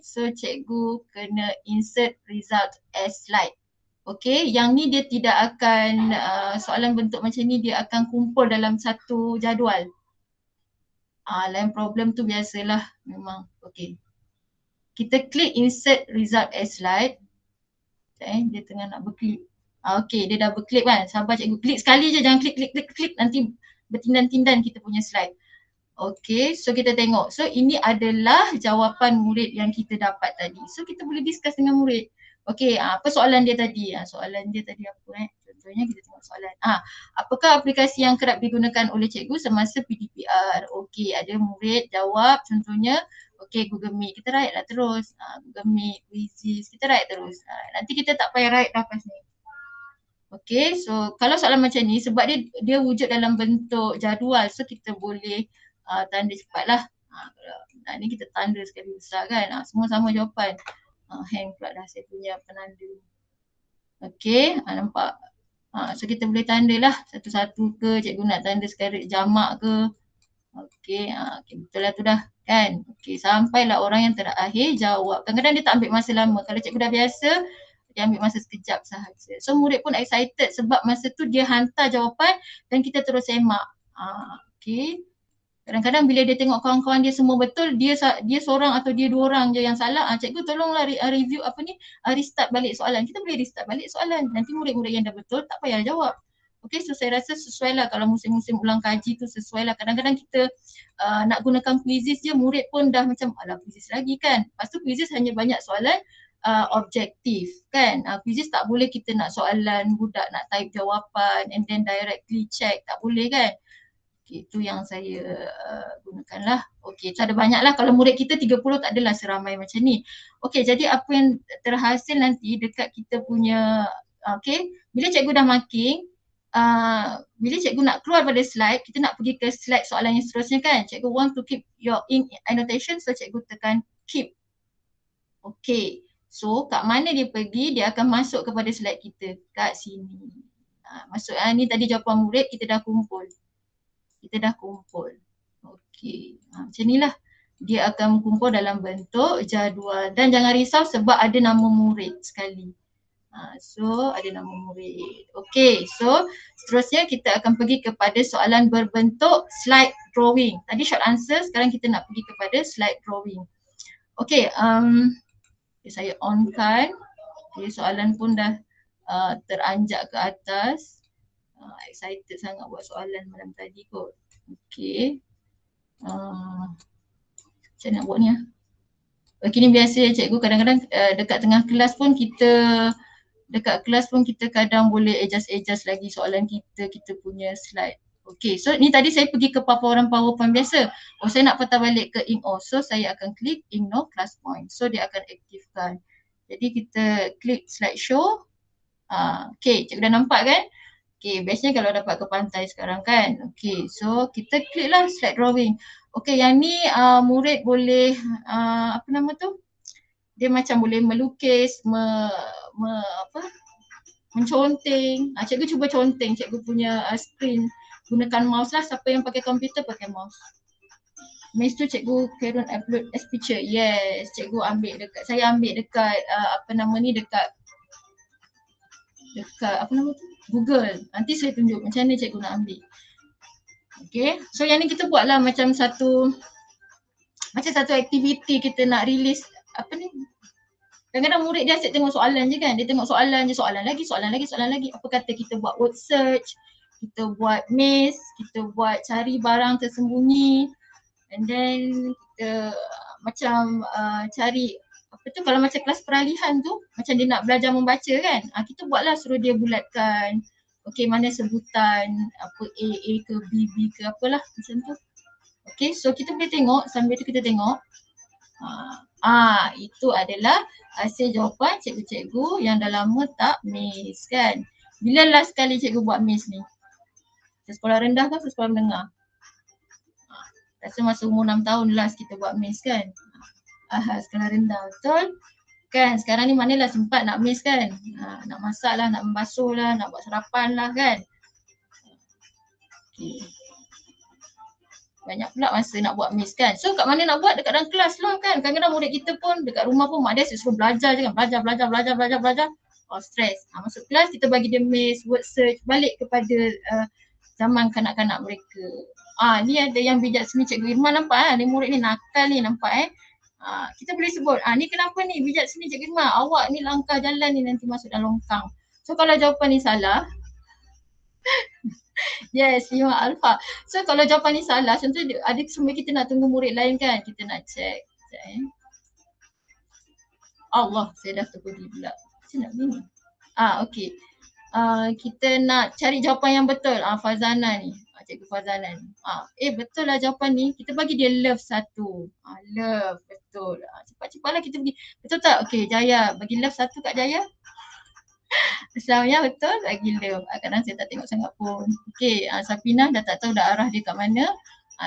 so cikgu kena insert result as slide. Okay, yang ni dia tidak akan soalan bentuk macam ni dia akan kumpul dalam satu jadual. Lain problem tu biasalah memang. Okay, kita klik insert result as slide. Dia tengah nak berklik. Okay, dia dah berklik kan. Sabar cikgu, klik sekali je, jangan klik nanti bertindan-tindan kita punya slide. Okay, so kita tengok. So ini adalah jawapan murid yang kita dapat tadi. So kita boleh discuss dengan murid. Okay, apa soalan dia tadi? Soalan dia tadi apa Contohnya kita tengok soalan. Apakah aplikasi yang kerap digunakan oleh cikgu semasa PDPR? Okay, ada murid jawab contohnya, okay, Google Meet. Kita write lah terus. Google Meet, Quizzes, kita write terus. Nanti kita tak payah write dah lepas ni. Okay, so kalau soalan macam ni sebab dia wujud dalam bentuk jadual, so kita boleh tanda cepat lah. Ni kita tanda sekali besar kan. Semua sama jawapan. Hang pula dah saya punya penanda. Okay, nampak. So kita boleh tanda lah satu-satu ke, cikgu nak tanda sekali jamak ke. Okay, betul lah tu dah kan. Okay, sampailah orang yang terakhir jawab. Kadang-kadang dia tak ambil masa lama. Kalau cikgu dah biasa, dia ambil masa sekejap sahaja. So murid pun excited sebab masa tu dia hantar jawapan dan kita terus semak. Okay. Kadang-kadang bila dia tengok kawan-kawan dia semua betul, dia seorang atau dia 2 orang je yang salah. Cikgu tolonglah review restart balik soalan. Kita boleh restart balik soalan. Nanti murid-murid yang dah betul tak payah jawab. Okay, so saya rasa sesuai lah kalau musim-musim ulang kaji tu sesuai lah. Kadang-kadang kita nak gunakan quizzes je, murid pun dah macam alah quizzes lagi kan. Lepas tu quizzes hanya banyak soalan objektif kan. Quizzes tak boleh kita nak soalan budak nak type jawapan and then directly check, tak boleh kan. Okay, itu yang saya gunakan lah. Okay, so ada banyak lah. Kalau murid kita 30 tak adalah seramai macam ni. Okay, jadi apa yang terhasil nanti dekat kita punya, okay, bila cikgu dah marking, bila cikgu nak keluar pada slide, kita nak pergi ke slide soalan yang seterusnya kan. Cikgu want to keep your ink annotation, so cikgu tekan keep. Okay, so kat mana dia pergi, dia akan masuk kepada slide kita kat sini. Masuk ni tadi jawapan murid kita dah kumpul. Okay, macam ni lah. Dia akan kumpul dalam bentuk jadual. Dan jangan risau sebab ada nama murid sekali. So ada nama murid. Okay, so seterusnya kita akan pergi kepada soalan berbentuk slide drawing. Tadi short answer, sekarang kita nak pergi kepada slide drawing. Okay, saya on kan. Okay, soalan pun dah teranjak ke atas. Excited sangat buat soalan malam tadi kot. Okay. Macam nak buat ni Okay, ni biasa cikgu kadang-kadang dekat tengah kelas pun kita kadang boleh adjust lagi soalan kita punya slide. Okay, so ni tadi saya pergi ke paparan PowerPoint biasa. Saya nak patah balik ke ignore. So saya akan klik ignore class point. So dia akan aktifkan. Jadi kita klik slideshow. Okay, cikgu dah nampak kan? Okay, bestnya kalau dapat ke pantai sekarang kan. Okay, so kita klik lah slide drawing. Okay, yang ni murid boleh apa nama tu? Dia macam boleh melukis, menconteng. Cikgu cuba conteng cikgu punya screen. Gunakan mouse lah, siapa yang pakai komputer pakai mouse. Miss tu cikgu Karen upload as picture. Yes, cikgu ambil dekat, saya ambil dekat dekat apa nama tu? Google. Nanti saya tunjuk macam mana cikgu nak ambil. Okay, so yang ni kita buatlah macam satu aktiviti kita nak release Kadang-kadang murid dia asyik tengok soalan je kan. Dia tengok soalan je, soalan lagi. Apa kata kita buat word search, kita buat maze, kita buat cari barang tersembunyi, and then kita macam cari apa tu, kalau macam kelas peralihan tu macam dia nak belajar membaca kan, kita buatlah, suruh dia bulatkan okey mana sebutan apa A ke B ke apalah macam tu. Okey, so kita boleh tengok, sambil tu kita tengok itu adalah hasil jawapan cikgu-cikgu yang dah lama tak miss kan. Bila last kali cikgu buat miss ni? Sekolah rendah ke sekolah menengah? Rasa masa umur 6 tahun last kita buat miss kan. Sekolah rendah, betul? Kan sekarang ni manalah sempat nak miss kan. Nak masak lah, nak membasuh lah, nak buat sarapan lah kan. Okay. Banyak pula masa nak buat miss kan. So kat mana nak buat? Dekat dalam kelas lah kan. Kadang-kadang murid kita pun dekat rumah pun mak dia suruh belajar je kan. Belajar. Stress. Masuk kelas kita bagi dia miss, word search, balik kepada zaman kanak-kanak mereka. Ni ada yang bijak seni Cikgu Irma, nampak ni murid ni nakal ni, nampak kita boleh sebut, ni kenapa ni bijak seni Cikgu Irma, awak ni langkah jalan ni nanti masuk dalam longkang. So kalau jawapan ni salah, yes, 5 alpha. So kalau jawapan ni salah, contohnya ada semua kita nak tunggu murid lain kan, kita nak check. Allah, saya dah terpedi pula. Macam nak begini? Okey. Kita nak cari jawapan yang betul. Fazana ni. Cikgu Fazana ni. Betul lah jawapan ni. Kita bagi dia love 1. Love, betul. Cepat-cepatlah kita pergi. Betul tak? Okey, Jaya. Bagi love 1 kat Jaya. Islamnya betul, bagi love. Kadang saya tak tengok sangat pun. Okey, Safina dah tak tahu dah arah dia kat mana.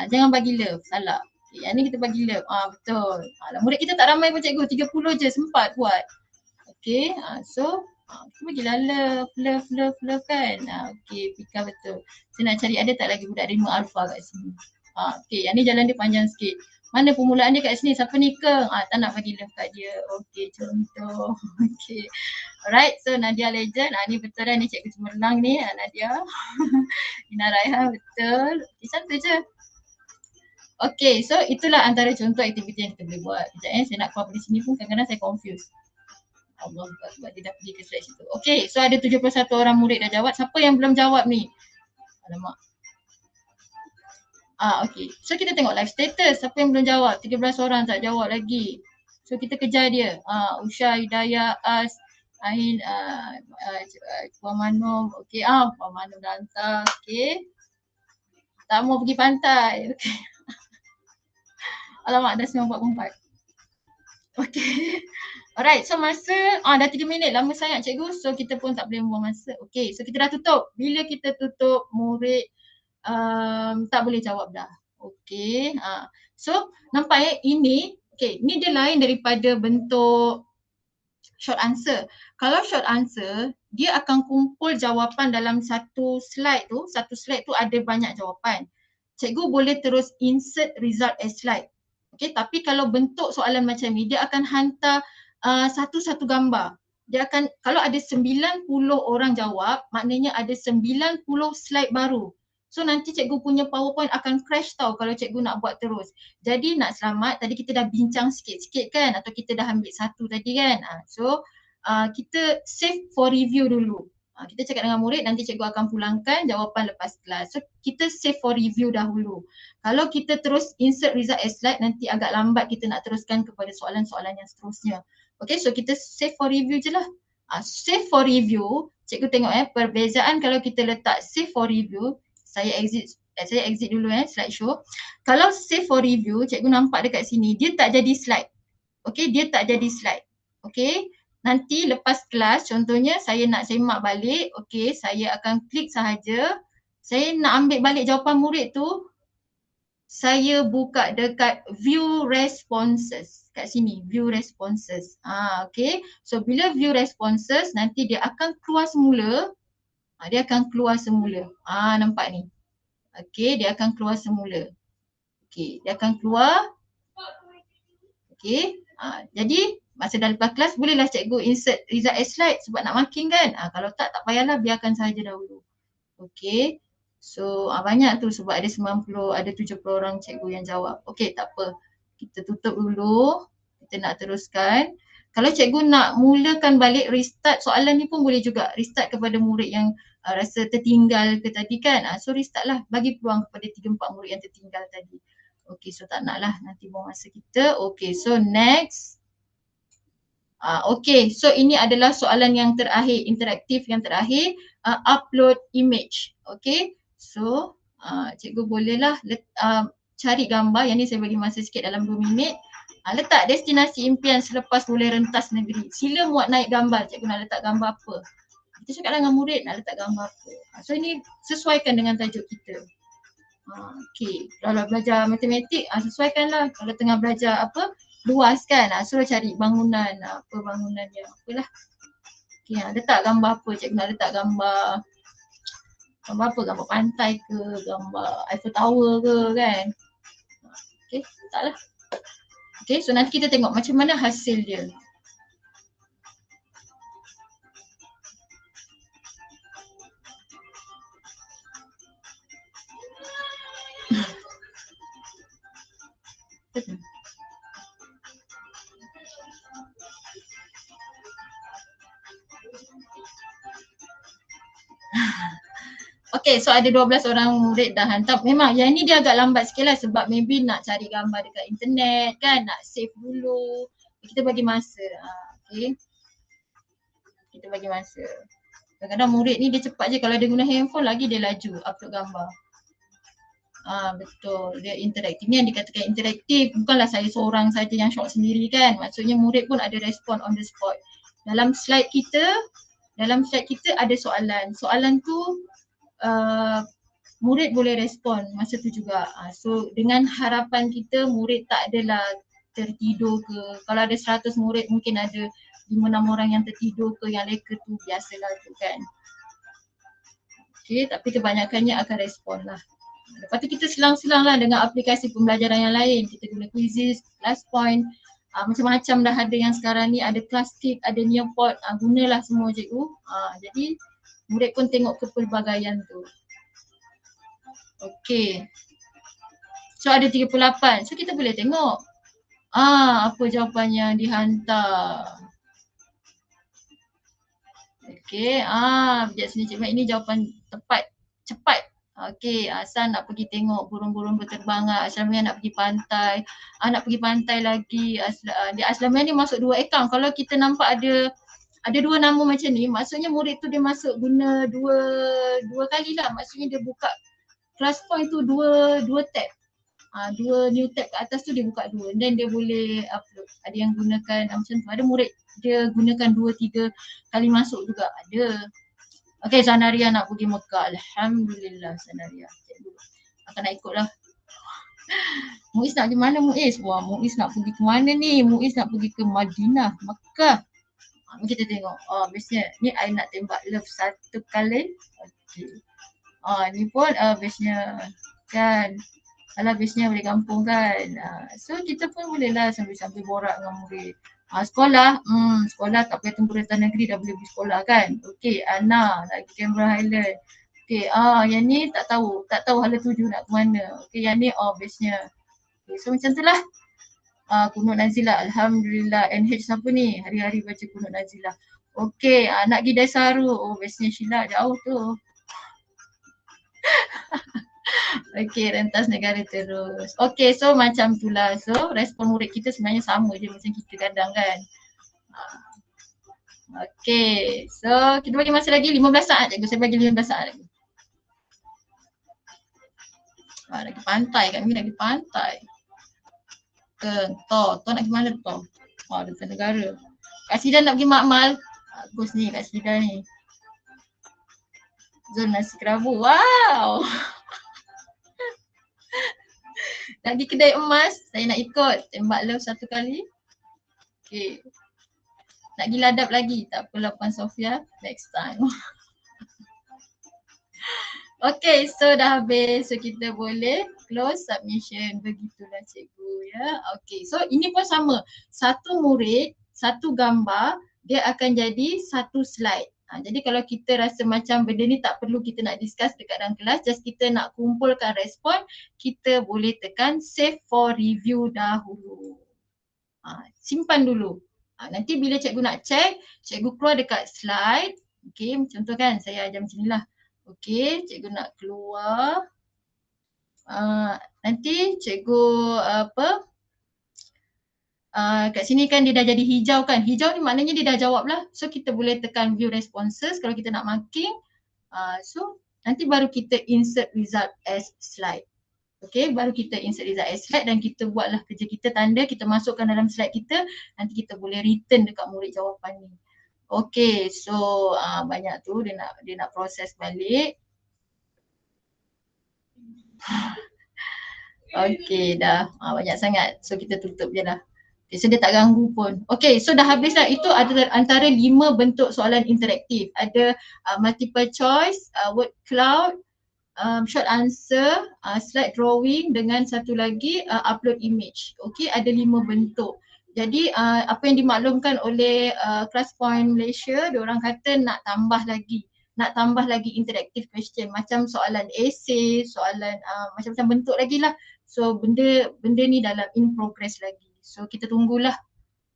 Jangan bagi love, salah. Okay, yang ni kita bagi love. Betul. Murid kita tak ramai pun cikgu, 30 je sempat buat. Okey, so kita bagilah love kan. Okey, Pika betul. Saya nak cari ada tak lagi budak 5 alpha kat sini. Okey, yang ni jalan dia panjang sikit. Mana permulaan dia kat sini? Siapa ni ke? Tak nak bagi love kat dia. Okey, contoh. Okey. Alright, so Nadia Legend. Ni betul dah ni cikgu cemerlang ni, Nadia. Ina Raihan betul. Okay, satu je. Okey, so itulah antara contoh aktiviti yang kita boleh buat. Sekejap saya nak keluar dari sini pun kadang-kadang saya confused. Allah, sebab dia dah pergi ke slide situ. Okey, so ada 71 orang murid dah jawab. Siapa yang belum jawab ni? Alamak. Okey, so kita tengok live status. Siapa yang belum jawab? 13 orang tak jawab lagi. So kita kejar dia. Usha, Hidayah, As, Ain, Puan Manom. Okey, Puan Manom dah hantar. Okey. Tak mau pergi pantai. Okey. Alamak, dah 9:44. Okey. Alright, so masa dah 3 minit, lama sangat cikgu. So kita pun tak boleh buang masa. Okey, so kita dah tutup. Bila kita tutup, murid tak boleh jawab dah. Okey. So nampak ini, ni dia lain daripada bentuk short answer. Kalau short answer, dia akan kumpul jawapan dalam satu slide tu. Satu slide tu ada banyak jawapan. Cikgu boleh terus insert result as slide. Okey, tapi kalau bentuk soalan macam ni, dia akan hantar satu-satu gambar. Dia akan, kalau ada 90 orang jawab, maknanya ada 90 slide baru. So nanti cikgu punya PowerPoint akan crash tau kalau cikgu nak buat terus. Jadi nak selamat, tadi kita dah bincang sikit-sikit kan, atau kita dah ambil satu tadi kan. So kita save for review dulu. Kita cakap dengan murid, nanti cikgu akan pulangkan jawapan lepas kelas. So kita save for review dahulu. Kalau kita terus insert result as slide, nanti agak lambat kita nak teruskan kepada soalan-soalan yang seterusnya. Okay, so kita save for review je lah. Save for review, cikgu tengok perbezaan kalau kita letak save for review. Saya exit dulu slideshow. Kalau save for review, cikgu nampak dekat sini, dia tak jadi slide. Okay, dia tak jadi slide. Okay. Nanti lepas kelas, contohnya saya nak semak balik, okey, saya akan klik sahaja. Saya nak ambil balik jawapan murid tu, saya buka dekat view responses. Kat sini, view responses. Okey, so bila view responses, nanti dia akan keluar semula. Dia akan keluar semula. Nampak ni. Okey, dia akan keluar semula. Okey, dia akan keluar. Okey, jadi masa dah lepas kelas bolehlah cikgu insert result as slide sebab nak marking kan. Kalau tak payahlah, biarkan sahaja dahulu. Okey. So banyak tu sebab ada 90, ada 70 orang cikgu yang jawab. Okey, tak apa. Kita tutup dulu. Kita nak teruskan. kalau cikgu nak mulakan balik restart soalan ni pun boleh juga, restart kepada murid yang rasa tertinggal ke tadi kan. So restart lah, bagi peluang kepada 3-4 murid yang tertinggal tadi. Okay, so tak nak lah nanti buang masa kita. Okay, so next. Okay, so ini adalah soalan yang terakhir, interaktif yang terakhir, upload image. Okay, so cikgu bolehlah cari gambar, yang ni saya bagi masa sikit dalam 2 minit. Letak destinasi impian selepas boleh rentas negeri. Sila muat naik gambar, cikgu nak letak gambar apa. Kita cakap dengan murid nak letak gambar apa. So ini sesuaikan dengan tajuk kita. Okay, kalau belajar matematik sesuaikanlah. Kalau tengah belajar apa, luas kan, suruh cari bangunan, apa bangunan yang apalah. Okay, letak gambar apa, cikgu nak letak gambar apa, gambar pantai ke, gambar Eiffel Tower ke kan. Okay, letaklah. Okay, so nanti kita tengok macam mana hasil dia. Okay, so ada 12 orang murid dah hantar. Memang yang ni dia agak lambat sikit lah sebab maybe nak cari gambar dekat internet kan, nak save dulu. Kita bagi masa. Okay, kita bagi masa. Kadang-kadang murid ni dia cepat je, kalau dia guna handphone lagi dia laju upload gambar. Betul, dia interaktif. Ni yang dikatakan interaktif, bukanlah saya seorang saja yang shot sendiri kan. Maksudnya murid pun ada respon on the spot. Dalam slide kita ada soalan. Soalan tu murid boleh respon masa tu juga. So dengan harapan kita murid tak adalah tertidur ke. Kalau ada 100 murid mungkin ada 5-6 orang yang tertidur ke, yang leka tu biasalah tu kan. Okay, tapi kebanyakannya akan respon lah. Lepas tu kita selang-selang lah dengan aplikasi pembelajaran yang lain. Kita guna Quizizz, Classpoint, macam-macam dah ada yang sekarang ni, ada Classkick, ada Nearpod, gunalah semua cikgu. Jadi murid pun tengok kepelbagaian tu. Okay. So ada 38. So kita boleh tengok apa jawapan yang dihantar. Okay. Sekejap sini cikgu, ini jawapan tepat, cepat. Okay, Hasan nak pergi tengok burung-burung berterbang, Aslamia nak pergi pantai, nak pergi pantai lagi. Aslamia ni masuk 2 akaun. Kalau kita nampak ada 2 nama macam ni, maksudnya murid tu dia masuk guna dua kali lah. Maksudnya dia buka Classpoint tu dua tab. 2 new tab kat atas tu dia buka 2, then dia boleh upload. Ada yang gunakan macam tu. Ada murid dia gunakan 2-3 kali masuk juga ada. Okay, Sanaria nak pergi Mekah. Alhamdulillah Sanaria. Cikgu akan nak ikut lah. Muiz nak pergi mana Muiz? Wah, Muiz nak pergi ke mana ni? Muiz nak pergi ke Madinah, Mekah. Kita tengok. Biasanya ni I nak tembak love 1 kali. Okay. Ni pun biasanya kan. Alah biasanya boleh kampung kan. So kita pun boleh lah sambil-sambil borak dengan murid. Sekolah, sekolah tak payah tunggu rentas negeri dah boleh pergi sekolah kan. Okay, Ana nak pergi Canberra Highland. Okay, yang ni tak tahu hala tuju nak ke mana. Okay, yang ni biasanya. Okay, so macam tu lah. Kunut Nazilah, Alhamdulillah. NH siapa ni? Hari-hari baca Kunut Nazilah. Okay, nak pergi Daisaru. Biasanya Sheila jauh tu. Okay, rentas negara terus. Okay, so macam tu lah. So respon murid kita sebenarnya sama je macam kita kadang kan. Okay, so kita bagi masa lagi 15 saat cikgu. Saya bagi 15 saat lagi. Lagi pantai kat ni, lagi pantai. Toh nak pergi mana Toh? Dekat negara. Kak Sida nak pergi Makmal. Bagus ni Kak Sida ni. Zon nasi kerabu. Wow. Nak pergi kedai emas, saya nak ikut. Tembak love 1 kali. Okay. Nak pergi ladap lagi. Tak apalah Puan Sofia. Next time. Okay, so dah habis. So kita boleh close submission. Begitulah cikgu ya. Okay, so ini pun sama. 1 murid, 1 gambar, dia akan jadi 1 slide. Jadi kalau kita rasa macam benda ni tak perlu kita nak discuss dekat dalam kelas, just kita nak kumpulkan respon, kita boleh tekan save for review dahulu. Simpan dulu. Nanti bila cikgu nak check, cikgu keluar dekat slide. Okay, contoh kan saya ajar macam ni lah. Okay, cikgu nak keluar. Nanti cikgu kat sini kan dia dah jadi hijau kan. Hijau ni maknanya dia dah jawab lah. So kita boleh tekan view responses kalau kita nak marking. So nanti baru kita insert result as slide. Okay, baru kita insert result as slide dan kita buatlah kerja kita, tanda kita masukkan dalam slide kita. Nanti kita boleh return dekat murid jawapan ni. Okay, so banyak tu dia nak proses balik. Okay dah, banyak sangat. So kita tutup je lah. Okay, so dia tak ganggu pun. Okay, so dah habis dah. Itu ada antara 5 bentuk soalan interaktif. Ada multiple choice, word cloud, short answer, slide drawing dengan satu lagi upload image. Okay, ada 5 bentuk. Jadi apa yang dimaklumkan oleh ClassPoint Malaysia, diorang kata nak tambah lagi interaktif question macam soalan essay, soalan macam-macam bentuk lagi lah. So benda ni dalam in progress lagi. So kita tunggulah.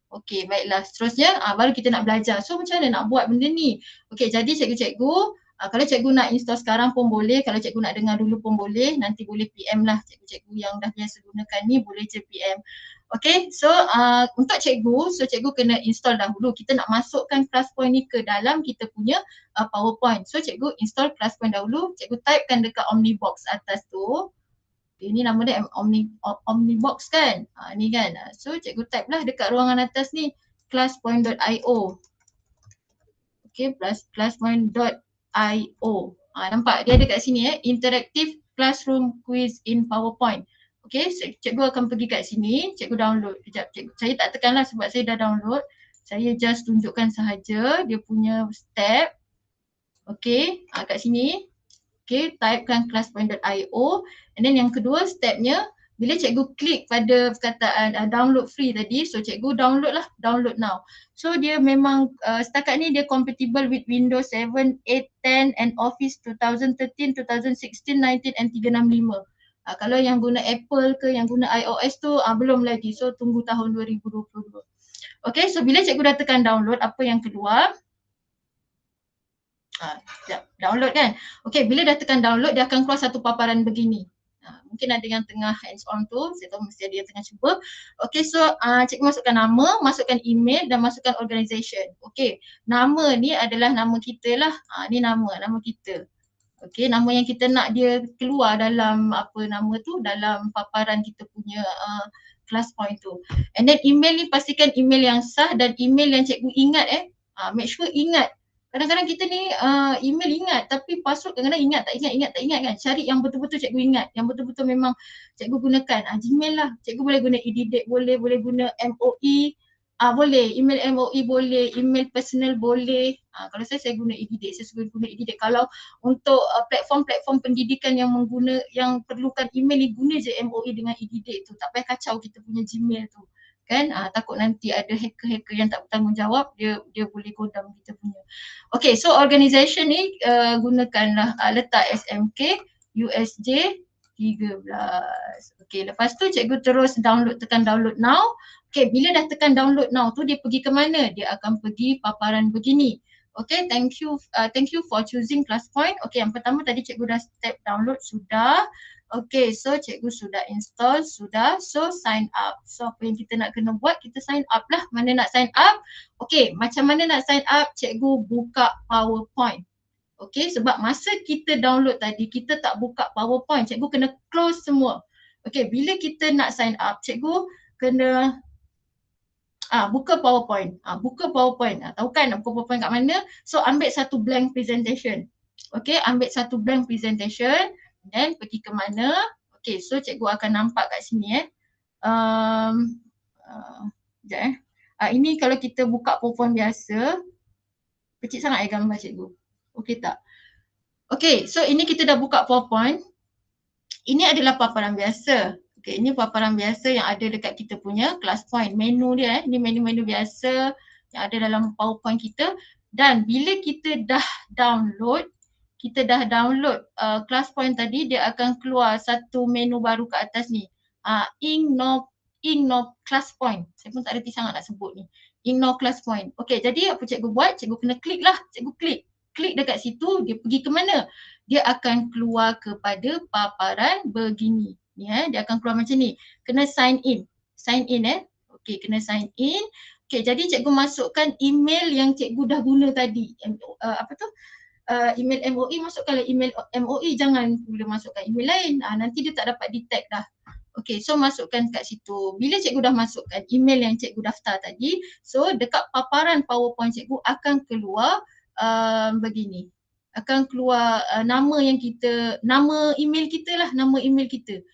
Okay, baiklah. Seterusnya baru kita nak belajar. So macam mana nak buat benda ni? Okay, jadi cikgu-cikgu kalau cikgu nak install sekarang pun boleh, kalau cikgu nak dengar dulu pun boleh, nanti boleh PM lah cikgu-cikgu yang dah biasa gunakan ni, boleh je PM. Okay, so untuk cikgu, cikgu kena install dahulu. Kita nak masukkan ClassPoint ni ke dalam kita punya PowerPoint. So cikgu install ClassPoint dahulu, cikgu typekan dekat Omnibox atas tu. Ini nama dia Omnibox kan? Ni kan. So cikgu type lah dekat ruangan atas ni, classpoint.io. Okay, classpoint.io. Nampak dia ada kat sini interactive classroom quiz in PowerPoint. Okay, cikgu akan pergi kat sini, cikgu download. Sekejap, cikgu. Saya tak tekan lah sebab saya dah download. Saya just tunjukkan sahaja dia punya step. Okay, kat sini. Okay, typekan classpoint.io. And then yang kedua stepnya, bila cikgu klik pada perkataan download free tadi, so cikgu download lah, download now. So dia memang setakat ni dia compatible with Windows 7, 8, 10 and Office 2013, 2016, 19 and 365. Kalau yang guna Apple ke yang guna iOS tu belum lagi, so tunggu tahun 2022. Okay, so bila cikgu dah tekan download, apa yang keluar? Download kan? Okay, bila dah tekan download dia akan keluar satu paparan begini. Mungkin ada yang tengah hands on tu, saya tahu mesti ada yang tengah cuba. Okay, so cikgu masukkan nama, masukkan email dan masukkan organisation. Okay, nama ni adalah nama kita lah. Ni nama kita. Okay, nama yang kita nak dia keluar dalam apa nama tu, dalam paparan kita punya ClassPoint tu. And then email ni pastikan email yang sah dan email yang cikgu ingat make sure ingat. Kadang-kadang kita ni email ingat tapi password kadang-kadang tak ingat kan. Cari yang betul-betul cikgu ingat, yang betul-betul memang cikgu gunakan. Gmail lah, cikgu boleh guna edDate boleh guna MOE, boleh, email MOE boleh, email personal boleh. Kalau saya guna edDate, saya suka guna edDate. Kalau untuk platform-platform pendidikan yang perlukan email ni, guna je MOE dengan edDate tu. Tak payah kacau kita punya Gmail tu. Kan takut nanti ada hacker-hacker yang tak bertanggungjawab, dia boleh godam kita punya. Okay, so organisation ni gunakanlah letak SMK USJ 13. Okay, lepas tu cikgu terus tekan download now. Okay, bila dah tekan download now tu dia pergi ke mana? Dia akan pergi paparan begini. Okay, thank you for choosing ClassPoint. Okay, yang pertama tadi cikgu dah step download sudah. Okay, so cikgu sudah install, sudah. So sign up. So apa yang kita nak kena buat, kita sign up lah. Mana nak sign up? Okay, macam mana nak sign up? Cikgu buka PowerPoint. Okay, sebab masa kita download tadi, kita tak buka PowerPoint. Cikgu kena close semua. Okay, bila kita nak sign up, cikgu kena buka PowerPoint. Buka PowerPoint. Tahu kan nak buka PowerPoint kat mana? So ambil satu blank presentation. Okay, ambil satu blank presentation. Dan pergi ke mana? Okay, so cikgu akan nampak kat sini sekejap ini kalau kita buka PowerPoint biasa, kecil sangat gambar cikgu. Okay tak? Okay, so ini kita dah buka PowerPoint. Ini adalah paparan biasa. Okay, ini paparan biasa yang ada dekat kita punya ClassPoint. Menu dia ini menu-menu biasa yang ada dalam PowerPoint kita. Dan bila kita dah download ClassPoint tadi, dia akan keluar satu menu baru ke atas ni. Ignore ClassPoint. Saya pun tak reti sangat nak sebut ni. ignore class point. Okay, jadi apa cikgu buat? Cikgu kena klik lah, cikgu klik dekat situ, dia pergi ke mana? Dia akan keluar kepada paparan begini. Dia akan keluar macam ni. Kena sign in. Okay, kena sign in. Okay, jadi cikgu masukkan email yang cikgu dah guna tadi. Email MOE, masukkanlah email MOE, jangan pula masukkan email lain. Nanti dia tak dapat detect dah. Okay, so masukkan kat situ. Bila cikgu dah masukkan email yang cikgu daftar tadi, so dekat paparan PowerPoint cikgu akan keluar begini. Akan keluar nama email kita lah, nama email kita.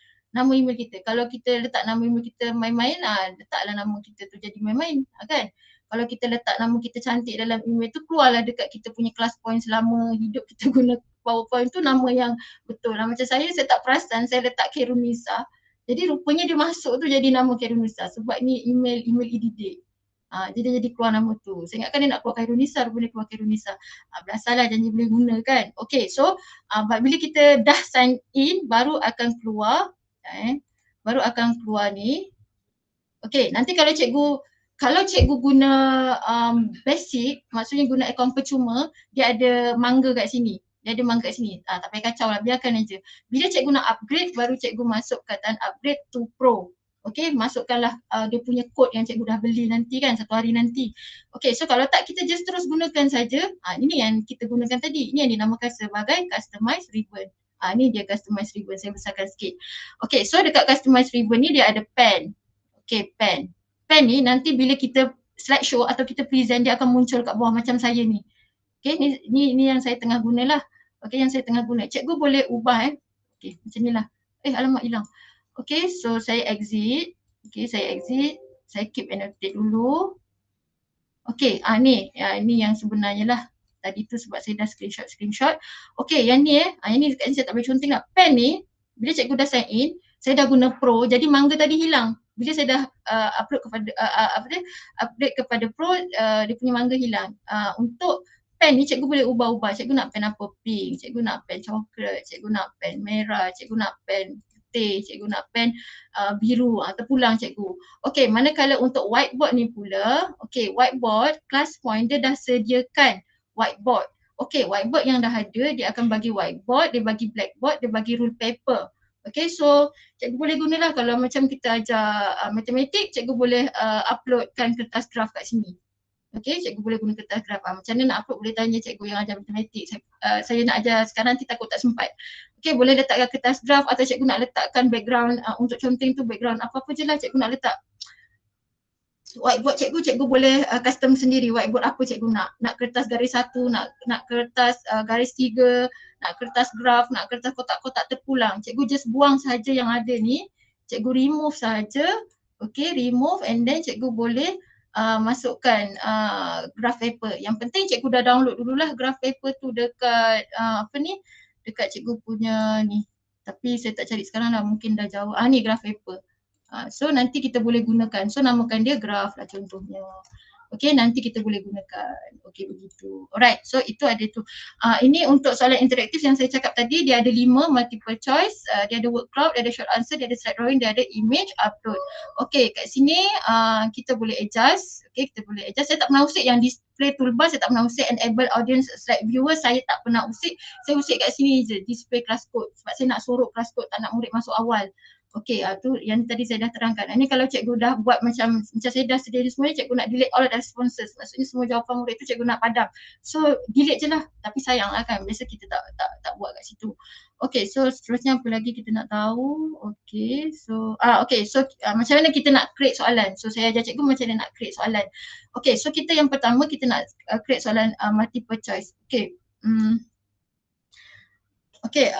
Kalau kita letak nama email kita main-main, letaklah nama kita tu jadi main-main, kan? Kalau kita letak nama kita cantik dalam email tu, keluarlah dekat kita punya class point selama hidup kita guna PowerPoint tu nama yang betul. Macam saya tak perasan saya letak Khairunisa. Jadi rupanya dia masuk tu jadi nama Khairunisa sebab ni email e-didik. Jadi keluar nama tu. Saya ingatkan dia nak keluar Khairunisa, rupanya keluar Khairunisa. Biasalah janji boleh guna kan. Okay, so bila kita dah sign in baru akan keluar ni. Okay, nanti kalau cikgu guna basic, maksudnya guna akaun percuma, dia ada mangga kat sini. Tak payah kacau lah, biarkan aja. Bila cikgu nak upgrade, baru cikgu masuk kataan upgrade to pro. Okay, masukkanlah dia punya kod yang cikgu dah beli nanti kan, satu hari nanti. Okay, so kalau tak kita just terus gunakan saja. Ini yang kita gunakan tadi. Ini yang dinamakan sebagai customize ribbon. Ni dia customize ribbon, saya besarkan sikit. Okay, so dekat customize ribbon ni dia ada pen. Okay, pen. Pen ni nanti bila kita slideshow atau kita present, dia akan muncul kat bawah macam saya ni. Okay, ni yang saya tengah guna lah. Okay, yang saya tengah guna. Cikgu boleh ubah Okay, macam ni lah. Alamak hilang. Okay, so saya exit. Okay, saya exit. Saya keep annotate dulu. Okay, ni yang sebenarnya lah. Tadi tu sebab saya dah screenshot. Okay, yang ni yang ni dekat sini saya tak boleh conteng lah. Pen ni, bila cikgu dah sign in, saya dah guna pro, jadi mangga tadi hilang. Bila saya dah update kepada pro, dia punya mangga hilang. Untuk pen ni cikgu boleh ubah-ubah. Cikgu nak pen apa? Pink, cikgu nak pen coklat, cikgu nak pen merah, cikgu nak pen putih, cikgu nak pen biru, terpulang cikgu. Okay, manakala untuk whiteboard ni pula, okay, whiteboard, class point dia dah sediakan whiteboard. Okay, whiteboard yang dah ada, dia akan bagi whiteboard, dia bagi blackboard, dia bagi rule paper. Okay, so cikgu boleh gunalah kalau macam kita ajar matematik, cikgu boleh uploadkan kertas draft kat sini. Okay, cikgu boleh guna kertas draft. Macam mana nak upload boleh tanya cikgu yang ajar matematik. Saya nak ajar sekarang, nanti takut tak sempat. Okay, boleh letakkan kertas draft atau cikgu nak letakkan background untuk conteng tu background apa-apa je lah cikgu nak letak. Whiteboard cikgu boleh custom sendiri whiteboard apa cikgu nak. Nak kertas garis 1, nak kertas garis 3, nak kertas graf, nak kertas kotak-kotak terpulang. Cikgu just buang saja yang ada ni. Cikgu remove saja. Okay, remove and then cikgu boleh masukkan graph paper. Yang penting cikgu dah download dululah graph paper tu dekat dekat cikgu punya ni. Tapi saya tak cari sekarang lah, mungkin dah jauh. Ni graph paper. So nanti kita boleh gunakan. So namakan dia graph lah contohnya. Okay, nanti kita boleh gunakan. Okay, begitu. Alright, so itu ada tu. Ini untuk soalan interaktif yang saya cakap tadi, dia ada 5 multiple choice, dia ada word cloud, dia ada short answer, dia ada slide drawing, dia ada image upload. Okay, kat sini kita boleh adjust. Okay, kita boleh adjust. Saya tak pernah usik yang display toolbar, saya tak pernah usik enable audience slide viewer, saya tak pernah usik. Saya usik kat sini je, display class code. Sebab saya nak sorok class code, tak nak murid masuk awal. Okay, tu yang tadi saya dah terangkan. Ini kalau cikgu dah buat macam saya dah sedia semuanya, cikgu nak delete all the responses. Maksudnya semua jawapan murid tu cikgu nak padam. So delete je lah. Tapi sayang lah kan, biasa kita tak buat kat situ. Okay, so seterusnya apa lagi kita nak tahu? Okay, so macam mana kita nak create soalan. So saya ajar cikgu macam mana nak create soalan. Okay, so kita yang pertama kita nak create soalan multiple choice. Okay. Okay,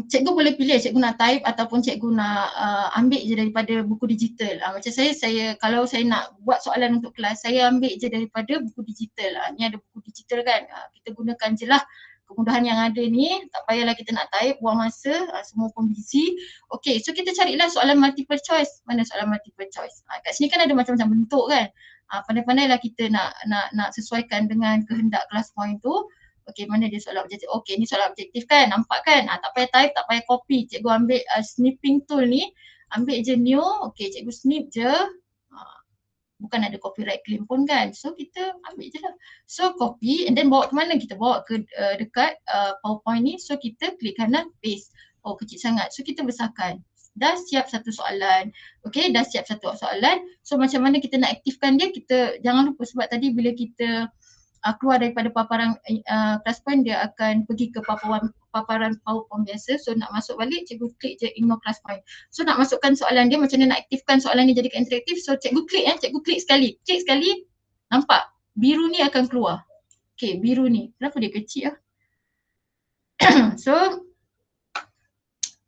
cikgu boleh pilih cikgu nak type ataupun cikgu nak ambil je daripada buku digital. Macam saya kalau saya nak buat soalan untuk kelas, saya ambil je daripada buku digital. Ni ada buku digital kan, kita gunakan je lah kemudahan yang ada ni. Tak payahlah kita nak type, buang masa, semua pun busy. Okay, so kita carilah soalan multiple choice. Mana soalan multiple choice? Kat sini kan ada macam-macam bentuk kan. Pandai-pandailah kita nak sesuaikan dengan kehendak kelas point tu. Okay, mana dia soalan objektif? Okay, ni soalan objektif kan, nampak kan? Tak payah type, tak payah copy. Cikgu ambil snipping tool ni, ambil je new. Okay, cikgu snip je. bukan ada copyright claim pun kan. So kita ambil je lah. So copy and then bawa ke mana? Kita bawa ke dekat PowerPoint ni. So kita klik kanan paste. Oh kecil sangat. So kita besarkan. Dah siap satu soalan. Okay, dah siap satu soalan. So macam mana kita nak aktifkan dia? Kita jangan lupa sebab tadi bila kita keluar daripada paparan ClassPoint, dia akan pergi ke paparan PowerPoint biasa. So nak masuk balik, cikgu klik je ignore ClassPoint. So nak masukkan soalan dia, macam mana nak aktifkan soalan ni jadikan interaktif. So cikgu klik cikgu klik sekali. Klik sekali, nampak biru ni akan keluar. Okay, biru ni. Kenapa dia kecil lah? So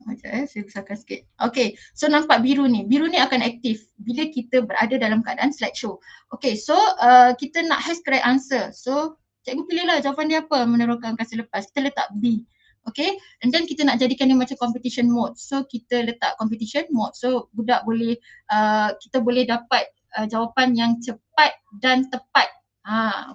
sekejap saya besarkan sikit. Okay, so nampak biru ni. Biru ni akan aktif bila kita berada dalam keadaan slideshow. Okay, so kita nak hash correct answer. So cikgu pilihlah jawapan dia apa meneroka angka selepas. Kita letak B. Okay, and then kita nak jadikan dia macam competition mode. So kita letak competition mode. So budak boleh, kita boleh dapat jawapan yang cepat dan tepat.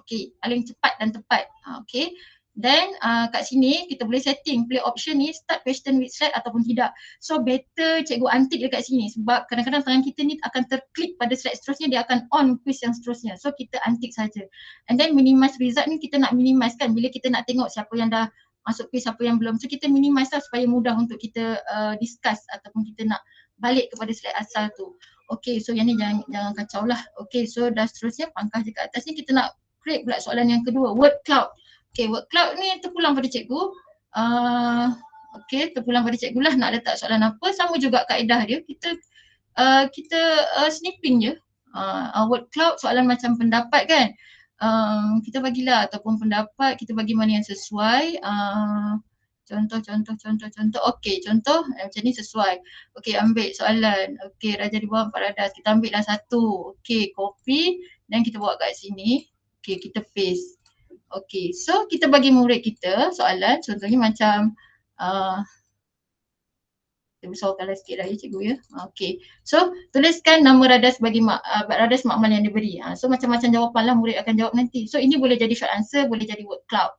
Okay, paling cepat dan tepat. Okay. Then kat sini kita boleh setting play option ni start question with slide ataupun tidak. So better cikgu antik dekat sini sebab kadang-kadang tangan kita ni akan terklik pada slide seterusnya, dia akan on quiz yang seterusnya. So kita antik saja. And then minimize result ni kita nak minimize kan bila kita nak tengok siapa yang dah masuk quiz, siapa yang belum. So kita minimize lah supaya mudah untuk kita discuss ataupun kita nak balik kepada slide asal tu. Okay, so yang ni jangan kacau lah. Okay, so dah seterusnya pangkah je kat atas ni kita nak create pula soalan yang kedua, word cloud. Okay, word cloud ni terpulang pada cikgu. Okay, terpulang pada cikgu lah nak letak soalan apa. Sama juga kaedah dia. Kita snipping je. Word cloud soalan macam pendapat kan. Kita bagilah ataupun pendapat, kita bagi mana yang sesuai. Contoh. Okay, contoh macam ni sesuai. Okay, ambil soalan. Okay, Raja di bawah 4 radas. Kita ambil lah satu. Okay, copy dan kita bawa kat sini. Okay, kita paste. Okay, so kita bagi murid kita soalan, contohnya macam kita besarkanlah sikit lah ya cikgu ya. Okay, so tuliskan nama radas bagi radas makmal yang diberi. So macam-macam jawapan lah murid akan jawab nanti. So ini boleh jadi short answer, boleh jadi word cloud.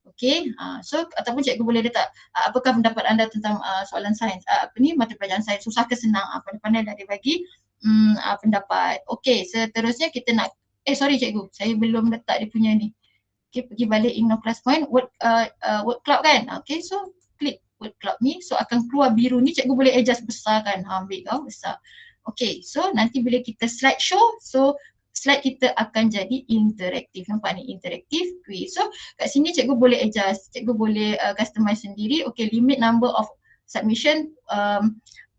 Okay, so ataupun cikgu boleh letak apakah pendapat anda tentang soalan sains, mata pelajaran sains, susah ke senang, pandai-pandai dah dia bagi pendapat. Okay, seterusnya kita nak, sorry cikgu, saya belum letak dia punya ni. Okay, pergi balik ignore ClassPoint, word cloud kan. Okay, so klik word cloud ni, so akan keluar biru ni, cikgu boleh adjust besarkan. Ambil kau besar. Okay, so nanti bila kita slideshow, so slide kita akan jadi interaktif. Nampak ni, interaktif quiz. So kat sini cikgu boleh adjust, cikgu boleh customize sendiri. Okay, limit number of submission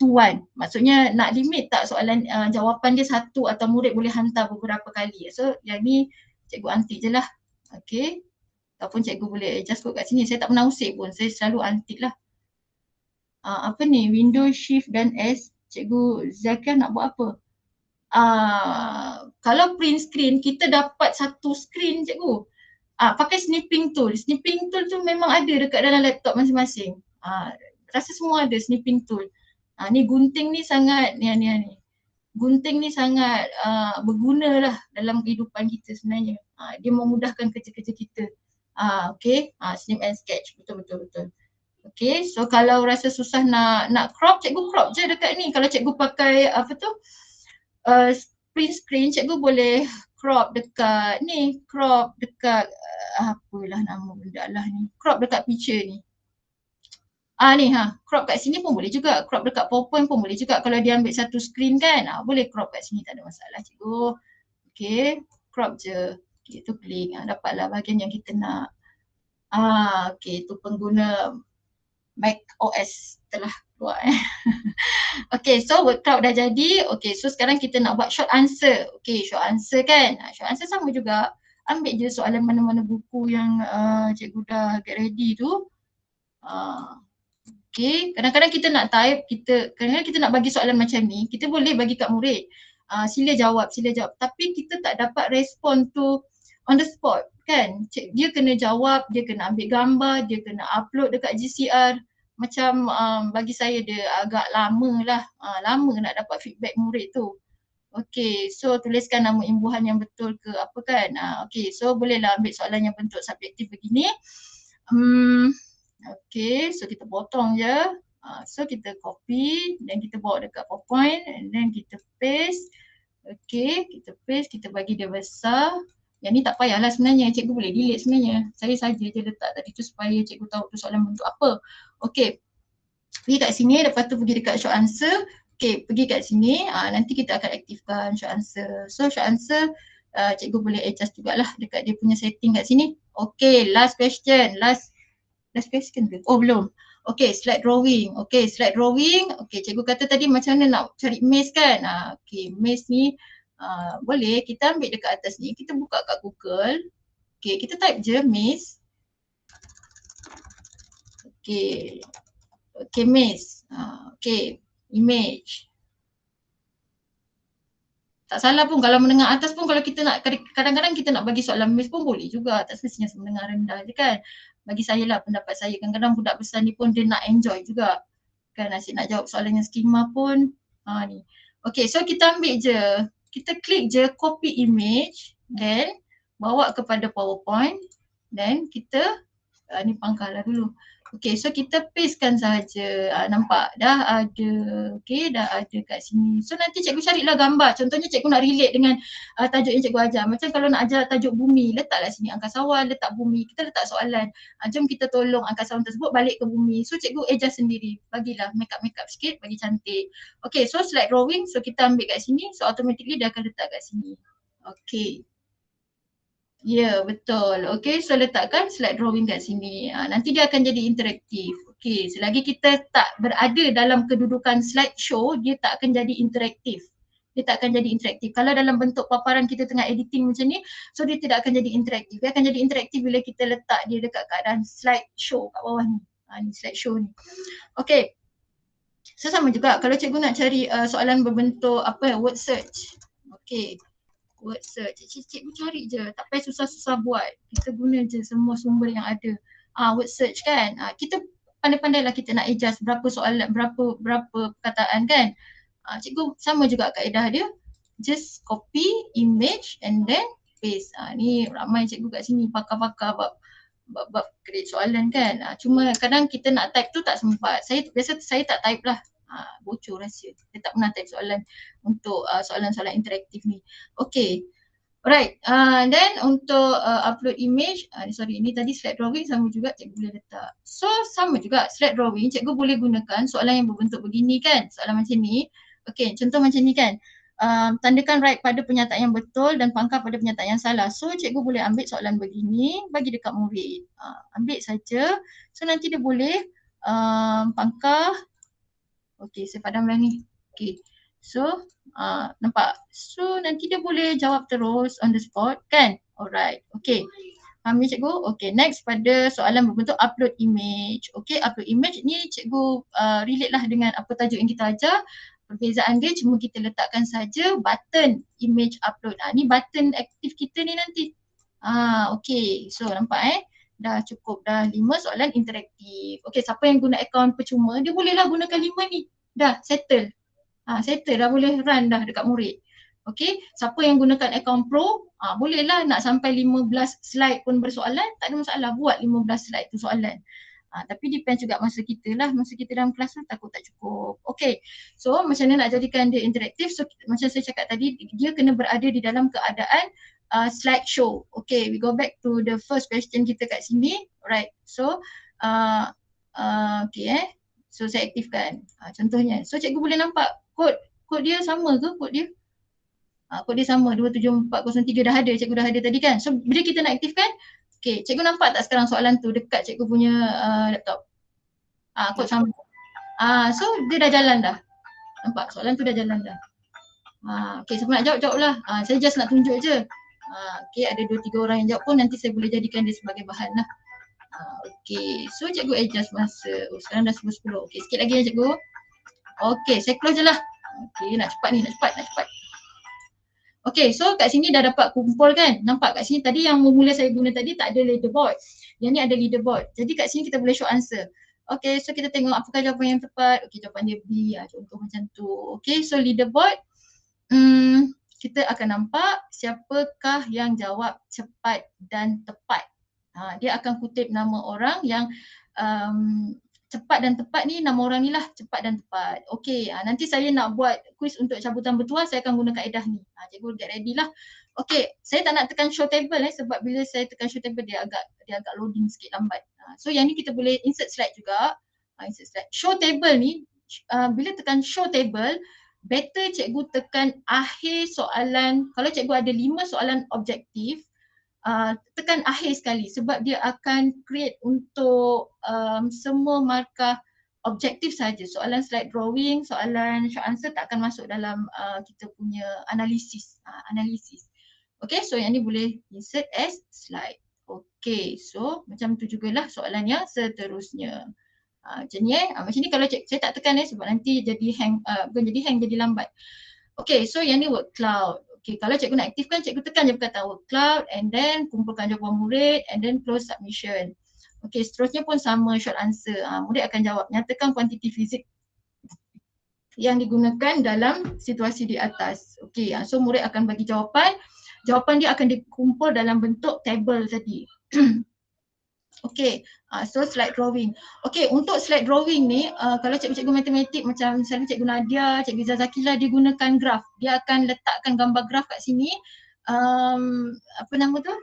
to 1. Maksudnya nak limit tak soalan jawapan dia satu atau murid boleh hantar beberapa kali. So yang ni cikgu antik je lah. Okay, ataupun cikgu boleh adjust kot kat sini. Saya tak pernah usik pun, saya selalu antik lah. Apa ni, Windows Shift dan S, cikgu Zakia nak buat apa? Kalau print screen, kita dapat satu screen cikgu. Pakai snipping tool. Snipping tool tu memang ada dekat dalam laptop masing-masing. Rasa semua ada snipping tool. Ni gunting ni sangat, ni. Gunting ni sangat berguna lah dalam kehidupan kita sebenarnya. Dia memudahkan kerja-kerja kita. Okay, snip and sketch, betul. Okay, so kalau rasa susah nak crop, cikgu crop je dekat ni. Kalau cikgu pakai print screen, cikgu boleh crop dekat ni, crop dekat apalah nama benda lah ni, crop dekat picture ni. Ni crop kat sini pun boleh juga, crop dekat PowerPoint pun boleh juga kalau dia ambil satu screen kan. Boleh crop kat sini, tak ada masalah cikgu. Okay, crop je. Okay, tu klik, dapatlah bahagian yang kita nak. Okay, tu pengguna Mac OS telah keluar. Okay, so word cloud dah jadi. Okay, so sekarang kita nak buat short answer. Okay, short answer kan. Short answer sama juga. Ambil je soalan mana-mana buku yang cikgu dah get ready tu. Okay, kadang-kadang kita nak type, kadang-kadang kita nak bagi soalan macam ni, kita boleh bagi kat murid. Sila jawab. Tapi kita tak dapat respon tu on the spot kan. Dia kena jawab, dia kena ambil gambar, dia kena upload dekat GCR. Macam bagi saya dia agak lama lah. Lama nak dapat feedback murid tu. Okay, so tuliskan nama imbuhan yang betul ke apa kan. Okay, so bolehlah ambil soalan yang bentuk subjektif begini. Okay, so kita potong je. So kita copy dan kita bawa dekat PowerPoint and then kita paste. Okay, kita paste, kita bagi dia besar. Yang ni tak payahlah sebenarnya, cikgu boleh delete sebenarnya. Saya saja je letak tadi tu supaya cikgu tahu tu soalan bentuk apa. Okay, pergi kat sini, lepas tu pergi dekat short answer. Okay, pergi kat sini, nanti kita akan aktifkan short answer. So short answer, cikgu boleh adjust jugalah dekat dia punya setting kat sini. Okay, last question, last question ke? Oh belum. Okay, slide drawing. Okay, slide drawing. Okay, cikgu kata tadi macam mana nak cari maze kan? Okay, maze ni boleh kita ambil dekat atas ni. Kita buka kat Google. Okay, kita type je maze. Okay. Okay, maze. Okay, image. Tak salah pun kalau menengah atas pun kalau kita nak, kadang-kadang kita nak bagi soalan maze pun boleh juga. Tak semestinya menengah rendah je kan. Bagi saya lah pendapat saya, kadang-kadang budak besar ni pun dia nak enjoy juga. Kan asyik nak jawab soalan yang skema pun. Ni. Okay, so kita ambil je. Kita klik je copy image. Then bawa kepada PowerPoint. Then kita, ni pangkallah dulu. Okay, so kita pastekan saja. Nampak dah ada, okay, dah ada kat sini. So nanti cikgu carilah gambar. Contohnya cikgu nak relate dengan tajuk yang cikgu ajar. Macam kalau nak ajar tajuk bumi, letaklah sini angkasawan, letak bumi. Kita letak soalan. Jom kita tolong angkasawan tersebut balik ke bumi. So cikgu adjust sendiri. Bagilah make up sikit, bagi cantik. Okay, so slide drawing. So kita ambil kat sini. So automatically dia akan letak kat sini. Okay. Ya, betul. Okay, so letakkan slide drawing kat sini. Nanti dia akan jadi interaktif. Okay, selagi kita tak berada dalam kedudukan slideshow, dia tak akan jadi interaktif. Dia tak akan jadi interaktif. Kalau dalam bentuk paparan kita tengah editing macam ni, so dia tidak akan jadi interaktif. Dia akan jadi interaktif bila kita letak dia dekat keadaan slideshow kat bawah ni. Ni slideshow ni. Okay. So sama juga kalau cikgu nak cari soalan berbentuk word search. Okay. Word search, cikgu cari je, tak payah susah-susah buat. Kita guna je semua sumber yang ada. Word search kan, kita pandai-pandailah kita nak adjust berapa soalan, berapa perkataan kan. Cikgu sama juga kaedah dia, just copy image and then paste. Ni ramai cikgu kat sini pakar-pakar bab create soalan kan. Cuma kadang kita nak type tu tak sempat. Biasa saya tak type lah. Bocor rahsia. Saya tak pernah type soalan untuk soalan-soalan interaktif ni. Okay. Alright. Then untuk upload image, ini tadi slide drawing sama juga cikgu boleh letak. So sama juga slide drawing cikgu boleh gunakan soalan yang berbentuk begini kan. Soalan macam ni. Okay, contoh macam ni kan. Tandakan right pada pernyataan yang betul dan pangkal pada pernyataan yang salah. So cikgu boleh ambil soalan begini, bagi dekat murid. Ambil saja. So nanti dia boleh pangkal. Okay, saya padamlah ni. Okay, so nampak? So nanti dia boleh jawab terus on the spot kan? Alright, okay. Faham ya cikgu? Okay, next pada soalan berbentuk upload image. Okay, upload image ni cikgu relate lah dengan apa tajuk yang kita ajar. Perbezaan dia cuma kita letakkan saja button image upload. Ni button aktif kita ni nanti. Okay, so nampak dah cukup dah 5 soalan interaktif. Okay, siapa yang guna akaun percuma, dia bolehlah gunakan 5 ni. Dah settle. Settle dah, boleh run dah dekat murid. Okay, siapa yang gunakan akaun pro, bolehlah nak sampai 15 slide pun bersoalan, tak ada masalah, buat 15 slide tu soalan. Tapi depend juga masa kita lah, masa kita dalam kelas tu takut tak cukup. Okay, so macam mana nak jadikan dia interaktif? So macam saya cakap tadi, dia kena berada di dalam keadaan slideshow. Okay, we go back to the first question kita kat sini. Right, so okay so saya aktifkan contohnya. So cikgu boleh nampak kod dia sama ke kod dia? Kod dia sama, 27403 dah ada, cikgu dah ada tadi kan. So bila kita nak aktifkan, okay, cikgu nampak tak sekarang soalan tu dekat cikgu punya laptop? Kod sama. So dia dah jalan dah. Nampak soalan tu dah jalan dah. Okay, siapa nak jawab, jawablah. Saya just nak tunjuk je. Okay, ada 2-3 orang yang jawab pun nanti saya boleh jadikan dia sebagai bahan lah. Okay, so cikgu adjust masa. Sekarang dah 10:10. Okay, sikit lagi ya cikgu. Okay, saya close je lah. Okay, nak cepat ni, nak cepat. Okay, so kat sini dah dapat kumpul kan. Nampak kat sini tadi yang mula saya guna tadi tak ada leaderboard. Yang ni ada leaderboard. Jadi kat sini kita boleh show answer. Okay, so kita tengok apakah jawapan yang tepat. Okay, jawapan dia B. Contoh macam tu. Okay, so leaderboard. Kita akan nampak siapakah yang jawab cepat dan tepat. Dia akan kutip nama orang yang cepat dan tepat ni, nama orang ni lah, cepat dan tepat. Okey, nanti saya nak buat kuis untuk cabutan bertuah, saya akan guna kaedah ni. Cikgu get ready lah. Okey, saya tak nak tekan show table sebab bila saya tekan show table dia agak loading sikit lambat. So yang ni kita boleh insert slide juga. Insert slide. Show table ni, bila tekan show table, better cikgu tekan akhir soalan. Kalau cikgu ada 5 soalan objektif, tekan akhir sekali sebab dia akan create untuk semua markah objektif saja. Soalan slide drawing, soalan short answer tak akan masuk dalam kita punya analisis. Okay, so yang ni boleh insert as slide. Okay, so macam tu jugalah soalan yang seterusnya. Macam ni macam ni kalau saya tak tekan sebab nanti jadi hang, bukan jadi hang, jadi lambat. Okay, so yang ni word cloud. Okay, kalau cikgu nak aktifkan, cikgu tekan je perkataan word cloud and then kumpulkan jawapan murid and then close submission. Okay, seterusnya pun sama, short answer. Murid akan jawab, nyatakan kuantiti fizik yang digunakan dalam situasi di atas. Okay, so murid akan bagi jawapan. Jawapan dia akan dikumpul dalam bentuk table tadi. Okay, so slide drawing. Okay, untuk slide drawing ni, kalau cikgu-cikgu matematik macam misalnya cikgu Nadia, cikgu Zazakila, dia gunakan graf. Dia akan letakkan gambar graf kat sini. Apa nama tu?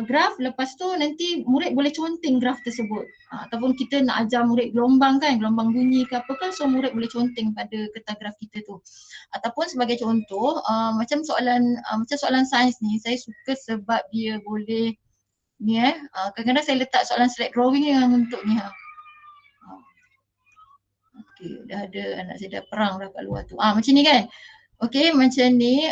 Graf, lepas tu nanti murid boleh conteng graf tersebut. Ataupun kita nak ajar murid gelombang kan, gelombang bunyi ke apa kan, so murid boleh conteng pada kertas graf kita tu. Ataupun sebagai contoh, macam soalan sains ni, saya suka sebab dia boleh ni kadang-kadang saya letak soalan slide drawing yang untuk ni Okey, dah ada anak saya dah perang dah kat luar tu. Macam ni kan. Okey, macam ni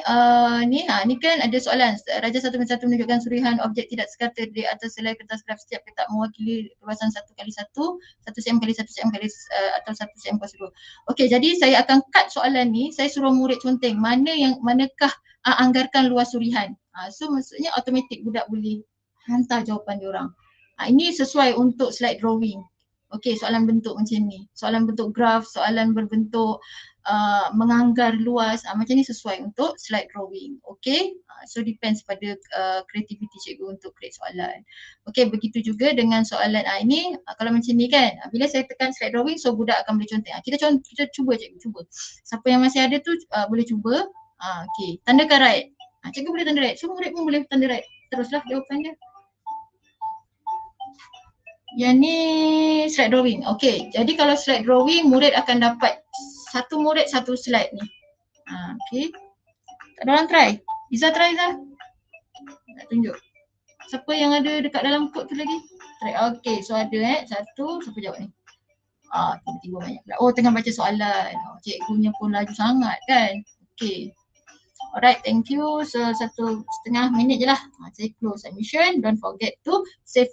ni kan ada soalan. Raja 1 menunjukkan surihan objek tidak sekata di atas selai kertas graf setiap petak mewakili luasan 1x1, 1 cm x 1 cm atau 1 cm x 2. Okey, jadi saya akan cut soalan ni, saya suruh murid conteng manakah anggarkan luas surihan. So maksudnya automatik budak boleh hantar jawapan diorang. Ini sesuai untuk slide drawing. Okey, soalan bentuk macam ni. Soalan bentuk graf, soalan berbentuk menganggar luas, macam ni sesuai untuk slide drawing. Okey, so depends pada creativity cikgu untuk create soalan. Okey, begitu juga dengan soalan ini, kalau macam ni kan, bila saya tekan slide drawing, so budak akan boleh conteng. Kita cuba cikgu, cuba. Siapa yang masih ada tu boleh cuba. Okey, tandakan right. Cikgu boleh tanda right, so murid pun boleh tanda right. Teruslah jawapan dia. Yang ni slide drawing. Okey, jadi kalau slide drawing, murid akan dapat satu murid satu slide ni. Okey. Tak ada orang try? Izzah try Izzah? Nak tunjuk. Siapa yang ada dekat dalam kod tu lagi? Try. Okey, so ada satu, siapa jawab ni? Tiba-tiba banyak pula. Oh, tengah baca soalan. Cikgunya pun laju sangat kan. Okey. Alright, thank you. So 1.5 minit je lah. Saya close submission. Don't forget to save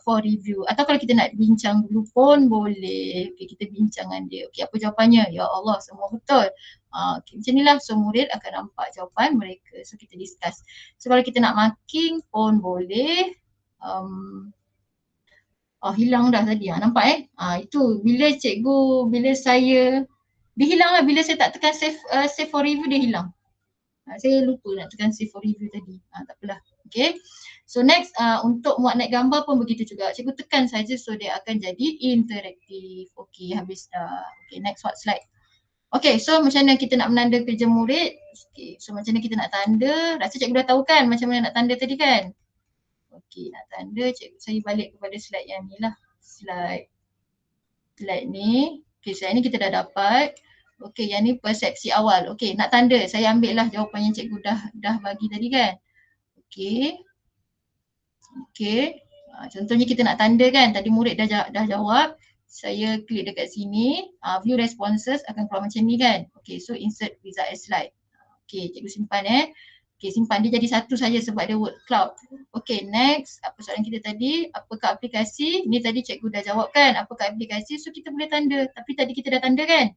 for review. Atau kalau kita nak bincang dulu pun boleh. Okay, kita bincangkan dia. Okay, apa jawapannya? Ya Allah, semua betul. Okay, macam inilah. So murid akan nampak jawapan mereka. So kita discuss. So kalau kita nak marking pun boleh. Hilang dah tadi. Nampak itu bila cikgu, dia hilang lah bila saya tak tekan save for review, dia hilang. Saya lupa nak tekan save for review tadi. Tak apalah. Okay. So next untuk muat naik gambar pun begitu juga. Cikgu tekan saja so dia akan jadi interaktif. Okay, habis dah. Okay, next slide. Okay, so macam mana kita nak menanda kerja murid. Okay, so macam mana kita nak tanda. Rasa cikgu dah tahu kan macam mana nak tanda tadi kan. Okay, nak tanda cikgu. Saya balik kepada slide yang ni lah. Slide ni. Okay, slide ni kita dah dapat. Okey, yang ni persepsi awal. Okey, nak tanda. Saya ambil lah jawapan yang cikgu dah bagi tadi kan. Okey. Okey. Contohnya kita nak tanda kan. Tadi murid dah jawab. Saya klik dekat sini. View responses akan keluar macam ni kan. Okey, so insert result as slide. Okey, cikgu simpan Okey, simpan. Dia jadi satu saja sebab dia word cloud. Okey, next. Apa soalan kita tadi? Apakah aplikasi? Ni tadi cikgu dah jawab kan. Apakah aplikasi? So kita boleh tanda. Tapi tadi kita dah tanda kan.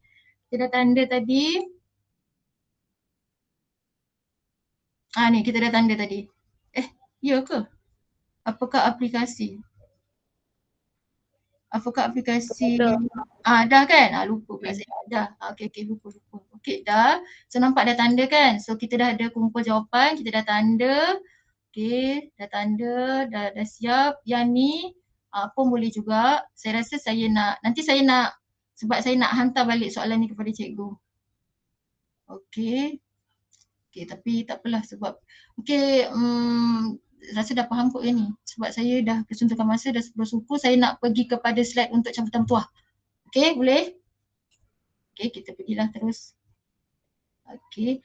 Kita dah tanda tadi. Ni kita dah tanda tadi. Ya ke? Apakah aplikasi? Apakah aplikasi? Dah kan? Lupa pula saya. Dah. Okey, lupa. Okey, dah. So nampak dah tanda kan? So kita dah ada kumpul jawapan, kita dah tanda. Okey, dah tanda, dah siap. Yang ni pun boleh juga. Saya rasa nanti saya nak, sebab saya nak hantar balik soalan ni kepada cikgu. Okey. Okey, tapi tak apalah sebab rasa dah faham kot yang ni. Sebab saya dah kesuntukan masa, dah 10 suku, saya nak pergi kepada slide untuk cabutan petuah. Okey, boleh? Okey, kita pergilah terus. Okey.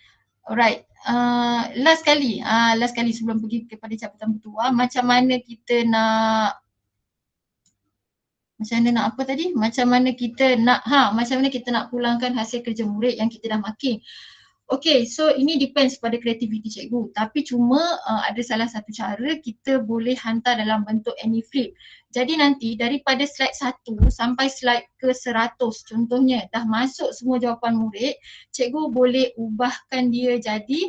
Alright. Last kali sebelum pergi kepada cabutan petuah, macam mana kita nak pulangkan hasil kerja murid yang kita dah marking. Okay, so ini depends pada kreativiti cikgu. Tapi cuma ada salah satu cara kita boleh hantar dalam bentuk AnyFlip. Jadi nanti daripada slide 1 sampai slide ke 100 contohnya dah masuk semua jawapan murid, cikgu boleh ubahkan dia jadi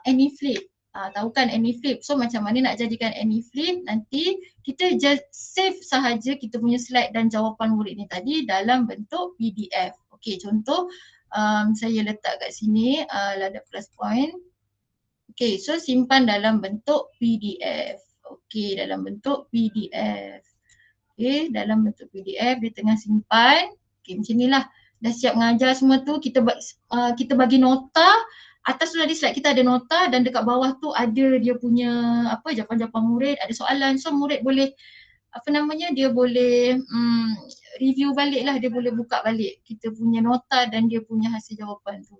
AnyFlip. Tahu kan AnyFlip? So macam mana nak jadikan AnyFlip? Nanti kita just save sahaja kita punya slide dan jawapan murid ni tadi dalam bentuk PDF. Okay, contoh saya letak kat sini ladap plus point. Okay, so simpan dalam bentuk PDF. Okay, dalam bentuk PDF. Okay, dalam bentuk PDF dia tengah simpan. Okay, macam ni lah. Dah siap mengajar semua tu, kita bagi nota. Atas tu tadi slide kita ada nota dan dekat bawah tu ada dia punya jawapan-jawapan murid, ada soalan. So murid boleh dia boleh review balik lah, dia boleh buka balik kita punya nota dan dia punya hasil jawapan tu.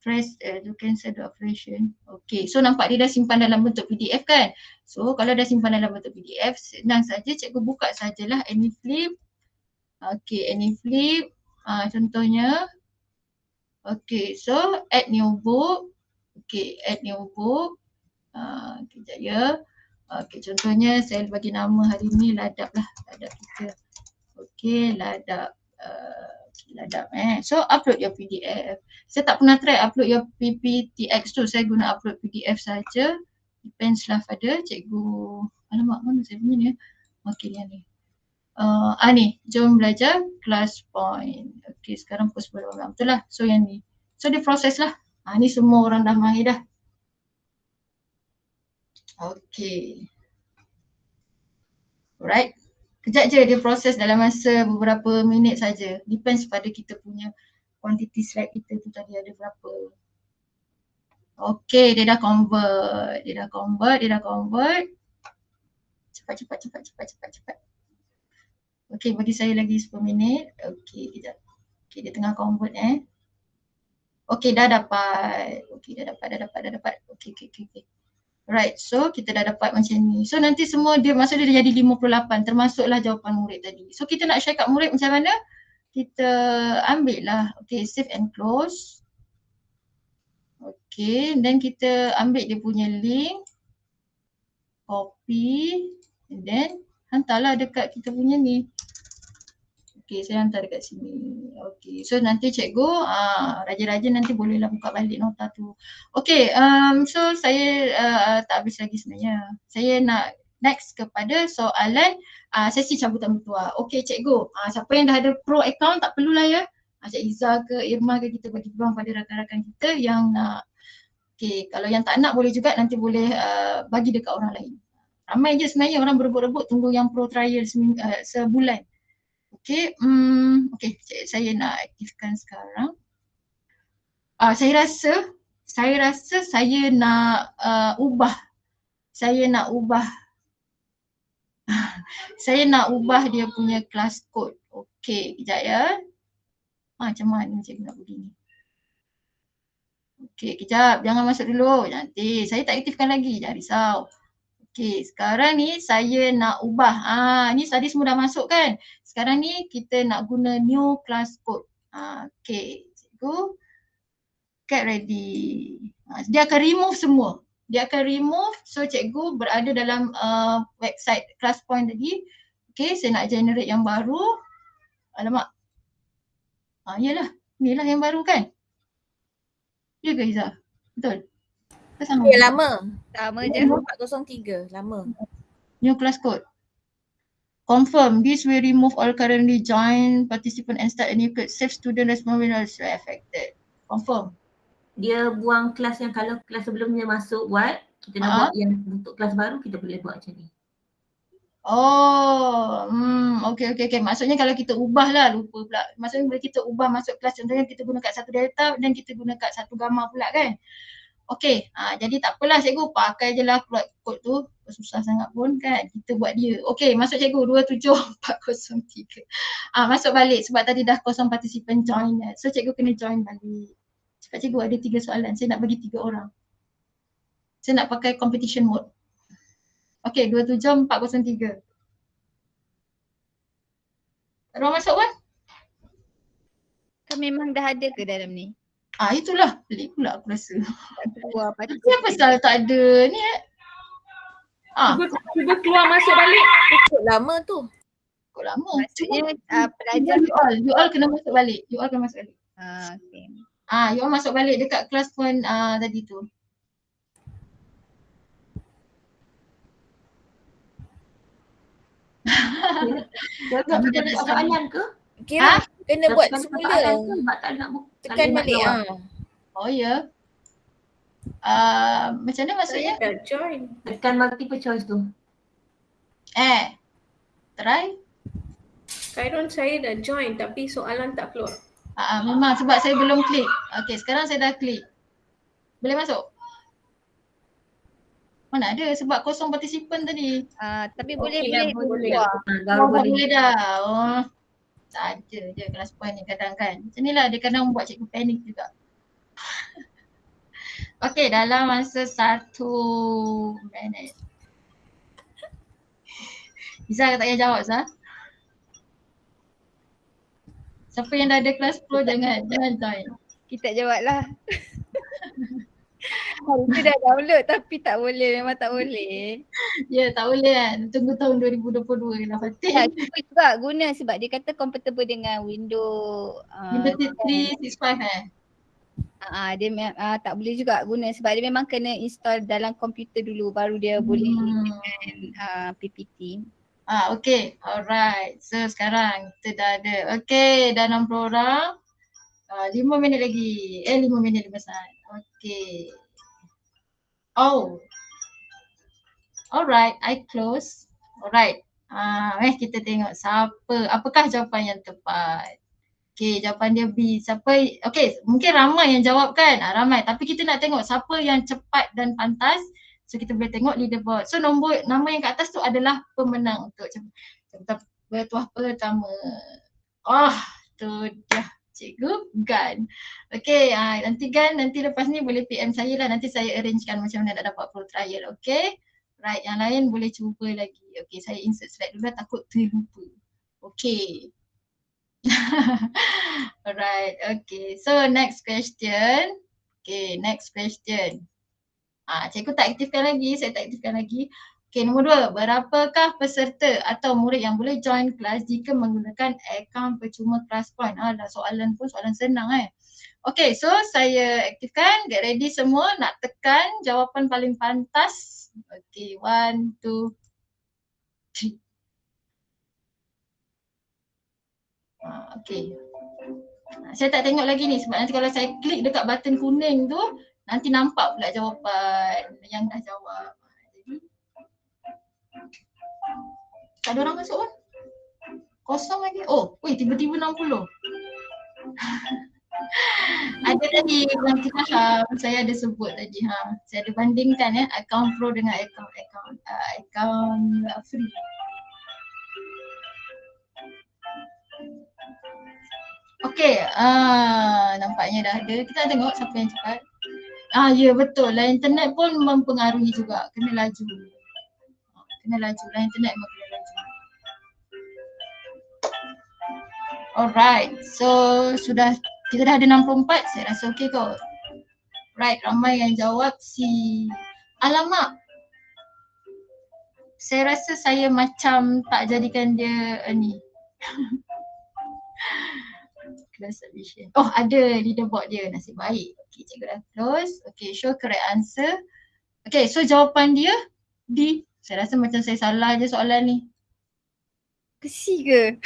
Press to cancel the operation. Okay, so nampak dia dah simpan dalam bentuk PDF kan? So kalau dah simpan dalam bentuk PDF, senang saja cikgu buka sajalah AnyFlip. Okay, AnyFlip contohnya. Okay, so add new book. Okay, add new book. Kejap ya. Okay, contohnya saya bagi nama hari ni ladap lah, ladap kita. Okay, ladap. So upload your PDF. Saya tak pernah try upload your PPTX tu, saya guna upload PDF saja. Depends lah pada cikgu. Alamak, mana saya punya ni ya? Okay, ni. Ni, jom belajar class point. Okay, sekarang pukul 10 malam. Betul lah, so yang ni. So dia proses lah. Ni semua orang dah mahir dah. Okay. Alright. Kejap je dia proses dalam masa beberapa minit saja. Depends pada kita punya quantity slide kita tu tadi ada berapa. Okay, dia dah convert. Cepat. Okay, bagi saya lagi 10 minit. Okay, kejap. Okay, dia tengah convert Okay, dah dapat. Okay. Right, so kita dah dapat macam ni. So nanti semua dia masa dia dah jadi 58 termasuklah jawapan murid tadi. So kita nak share kat murid macam mana? Kita ambil lah. Okay, save and close. Okay, dan kita ambil dia punya link. Copy. And then hantarlah dekat kita punya ni. Okay, saya hantar dekat sini. Okay, so nanti cikgu rajin-rajin nanti bolehlah buka balik nota tu. Okay, so saya tak habis lagi sebenarnya. Saya nak next kepada soalan sesi cabutan petuah. Okay cikgu, siapa yang dah ada pro account tak perlulah ya. Cik Izzah ke Irma ke, kita bagi peluang pada rakan-rakan kita yang nak. Okay, kalau yang tak nak boleh juga nanti boleh bagi dekat orang lain. Ramai je sebenarnya orang berebut-rebut tunggu yang pro trial sebulan. Okay, saya nak aktifkan sekarang. Saya rasa saya nak ubah. Saya nak ubah dia punya class code. Okay, kejap ya. Macam mana cikgu nak begini? Okay, kejap. Jangan masuk dulu. Nanti saya tak aktifkan lagi. Jangan risau. Okay, sekarang ni saya nak ubah. Ni tadi semua dah masuk kan? Sekarang ni kita nak guna new class code. Okay, cikgu. Get ready. Dia akan remove semua. So cikgu berada dalam website class point tadi. Okay, saya nak generate yang baru. Alamak. Yelah, ni lah yang baru kan? Ya ke Izzah? Betul? Ya, lama. Sama je. 403, lama. New class code. Confirm, this will remove all currently joined participant and start a new code. Save student responsibilities affected. Confirm. Dia buang kelas yang kalau kelas sebelumnya masuk buat, kita nak buat yang untuk kelas baru kita boleh buat macam ni. Oh, okey. Maksudnya kalau kita ubah lah, lupa pula. Maksudnya bila kita ubah masuk kelas, contohnya kita guna kat satu delta dan kita guna kat satu gamma pula kan. Okey, jadi tak apalah cikgu, pakai je lah kod tu. Susah sangat pun kan, kita buat dia. Okey, masuk cikgu 27403. Masuk balik sebab tadi dah kosong participant join kan. So cikgu kena join balik. Cakap cikgu ada 3 soalan, saya nak bagi 3 orang. Saya nak pakai competition mode. Okey, 27403. Ruang masuk kan? Kan memang dah ada ke dalam ni? Itulah. Pelik pula aku rasa. Tak keluar Kenapa selalu tak ada ni Cuba keluar masuk balik. Cukup lama tu. Kok lama? Maksudnya Pelajar pelajar you all kena masuk balik. okey. You all masuk balik dekat kelas point tadi tu. Gagal kita buat soalan ke? Kira kena buat Gagal semula. soalan ke? Sebab tak nak Tekan balik. Oh ya. Macam mana maksudnya? Saya dah join. Tekan multiple choice tu. Try. Khairun saya dah join tapi soalan tak keluar. Memang sebab saya belum klik. Okey, sekarang saya dah klik. Boleh masuk? Mana ada sebab kosong participant tadi. Tapi Okey, boleh boleh. keluar. Boleh dah. Saja je kelas point ni kadang kan. Macam ni lah dia kadang buat cikgu panik juga. Okey, dalam masa 1 minit. Izzah tak payah jawab Zah. Siapa yang dah ada kelas pro jangan join. Kita jawab lah. Kita dah download tapi tak boleh, memang tak boleh. Ya, tak boleh kan. Tunggu tahun 2022 lah Fatih. Cuba juga guna sebab dia kata compatible dengan Windows Windows 365 dia tak boleh juga guna sebab dia memang kena install dalam komputer dulu baru dia boleh dengan PPT. Okay, alright. So sekarang kita dah ada. Okay, dah 60 orang. 5 minit lagi. 5 minit lebih saat. Okay. Alright, I close. Alright. Kita tengok apakah jawapan yang tepat. Okay, jawapan dia B. Mungkin ramai yang jawab kan? Ramai. Tapi kita nak tengok siapa yang cepat dan pantas. So kita boleh tengok leaderboard. So nama yang kat atas tu adalah pemenang untuk bertuah pertama. Tu dia cikgu Gan. Okay, nanti lepas ni boleh PM saya lah. Nanti saya arrangekan macam mana nak dapat pro trial. Okay. Right, yang lain boleh cuba lagi. Okay, saya insert slide dulu takut terlupa. Okay. Alright, okay. So next question. Okay, next question. Cikgu tak aktifkan lagi, saya tak aktifkan lagi. Okay, nombor 2. Berapakah peserta atau murid yang boleh join kelas jika menggunakan akaun percuma ClassPoint? Dah soalan pun soalan senang Okay, so saya aktifkan. Get ready semua nak tekan jawapan paling pantas. Okay, 1, 2, 3. Okay. Saya tak tengok lagi ni sebab nanti kalau saya klik dekat button kuning tu nanti nampak pula jawapan yang dah jawab. Jadi tak ada orang masuk kan? Kosong lagi. Tiba-tiba 60. Ada tadi nanti saya ada sebut tadi saya ada bandingkan akaun pro dengan akaun free. Okay, nampaknya dah ada. Kita tengok siapa yang cepat. Ya betul lah, internet pun mempengaruhi juga. Kena laju. Lah internet memang kena laju. Alright, so kita dah ada 64, saya rasa okey kot. Right, ramai yang jawab alamak. Saya rasa saya macam tak jadikan dia ni. Class submission. Ada leaderboard dia, nasib baik. Okay, cikgu dah close. Okay, show correct answer. Okay, so jawapan dia D. Saya rasa macam saya salah je soalan ni. Kesi ke?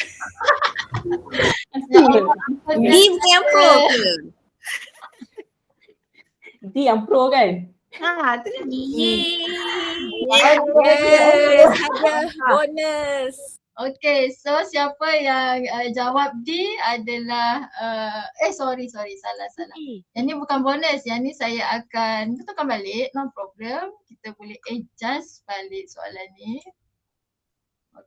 D bukan yang pro ke? D yang pro kan? Tu tadi. Yes, ada bonus. Okay, so siapa yang jawab D adalah sorry salah. Yang ni bukan bonus, yang ni saya akan betulkan balik, no problem. Kita boleh adjust balik soalan ni.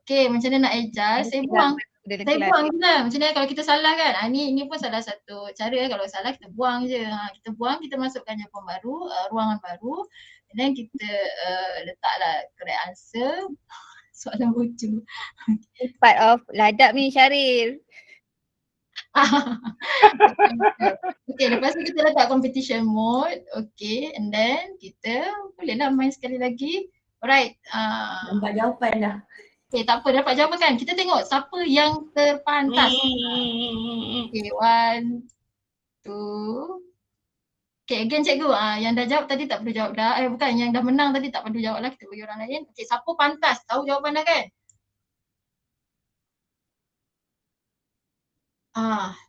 Okay, macam mana nak adjust? Saya buang je lah. Macam mana kalau kita salah kan? Ni pun salah satu cara. Kalau salah kita buang je. Kita buang, kita masukkan jawapan baru, ruangan baru. And then kita letaklah correct answer. Soalan lucu. Part of ladap ni Syaril. Okay, lepas tu kita letak competition mode. Okay, and then kita bolehlah main sekali lagi. Alright. Nampak jawapan dah. Okay, tak apa, dapat jawapan kan? Kita tengok siapa yang terpantas. Okay, 1, 2. Okay, again cikgu. Yang dah jawab tadi tak perlu jawab dah. Bukan, yang dah menang tadi tak perlu jawab lah. Kita bagi orang lain. Okay, siapa pantas? Tahu jawapan dah kan?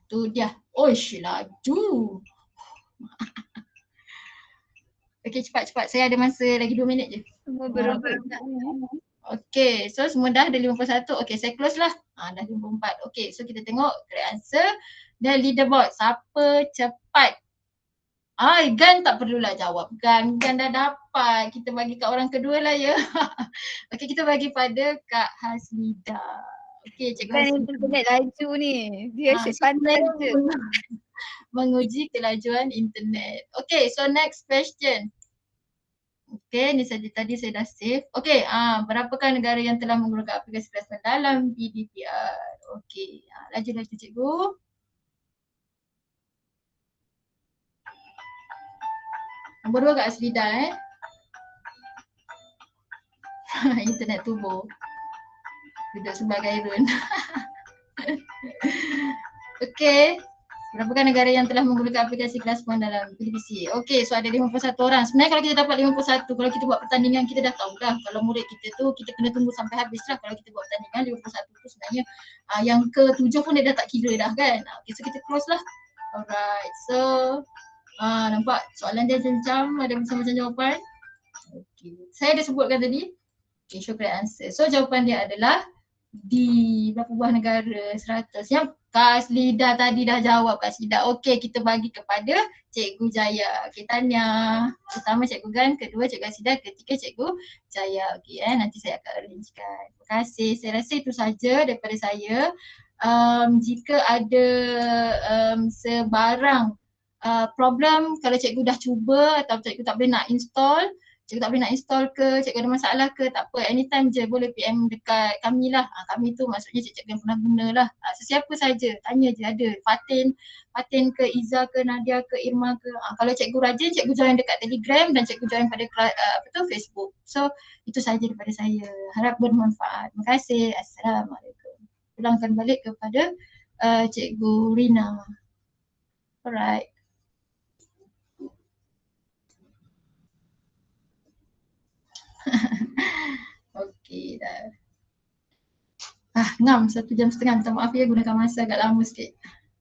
Tu dia. Oish, laju. Okay, cepat. Saya ada masa lagi 2 minit je. Semua berebut. Okay, so semua dah ada 51. Okay, saya close lah. Dah 54. Okay, so kita tengok correct answer. Dan leaderboard. Siapa cepat? Gan tak perlulah jawab. Gan dah dapat. Kita bagi kat orang kedua lah ya. Okay, kita bagi pada Kak Hasnida. Okay, cikgu Kan Hasnida. internet laju ni. Dia asyik pandai je. Menguji kelajuan internet. Okay, so next question. Okay, ni saja tadi saya dah save. Okay, berapakah negara yang telah menggunakan aplikasi Classman dalam PDPR? Okay, laju cikgu. Nombor 2 Kak Hasnida internet tubuh. Duduk sebelah Khairun. Okay. Berapakah negara yang telah menggunakan aplikasi Classman dalam PDPC? Okay, so ada 51 orang. Sebenarnya kalau kita dapat 51, kalau kita buat pertandingan kita dah tahu dah. Kalau murid kita tu, kita kena tunggu sampai habis lah. Kalau kita buat pertandingan 51 tu sebenarnya yang ke-7 pun dia dah tak kira dah kan. Okay, so kita close lah. Alright, so nampak soalan dia macam ada macam-macam jawapan. Okay, saya dah sebutkan tadi. Okay, show correct answer. So jawapan dia adalah D. Berapa buah negara? 100. Yang Kak Hasnida tadi dah jawab Kak Hasnida. Okay, kita bagi kepada Cikgu Jaya. Okay, tanya. Pertama Cikgu Gan, kedua Cikgu Hasnida, ketiga Cikgu Jaya. Okay, nanti saya akan arrangekan. Terima kasih. Saya rasa itu saja daripada saya. Jika ada sebarang problem kalau cikgu dah cuba atau cikgu tak boleh nak install, ke, cikgu ada masalah ke, tak apa, anytime je boleh PM dekat kami lah. Kami tu maksudnya cikgu yang pernah guna lah. Sesiapa saja, tanya je ada. Fatin ke, Iza ke, Nadia ke, Irma ke. Kalau cikgu rajin, cikgu join dekat Telegram dan cikgu join pada Facebook. So itu saja daripada saya. Harap bermanfaat. Terima kasih. Assalamualaikum. Pulangkan balik kepada Cikgu Rina. Alright. Okey dah. Ngam 1 jam setengah. Minta maaf ya gunakan masa agak lama sikit.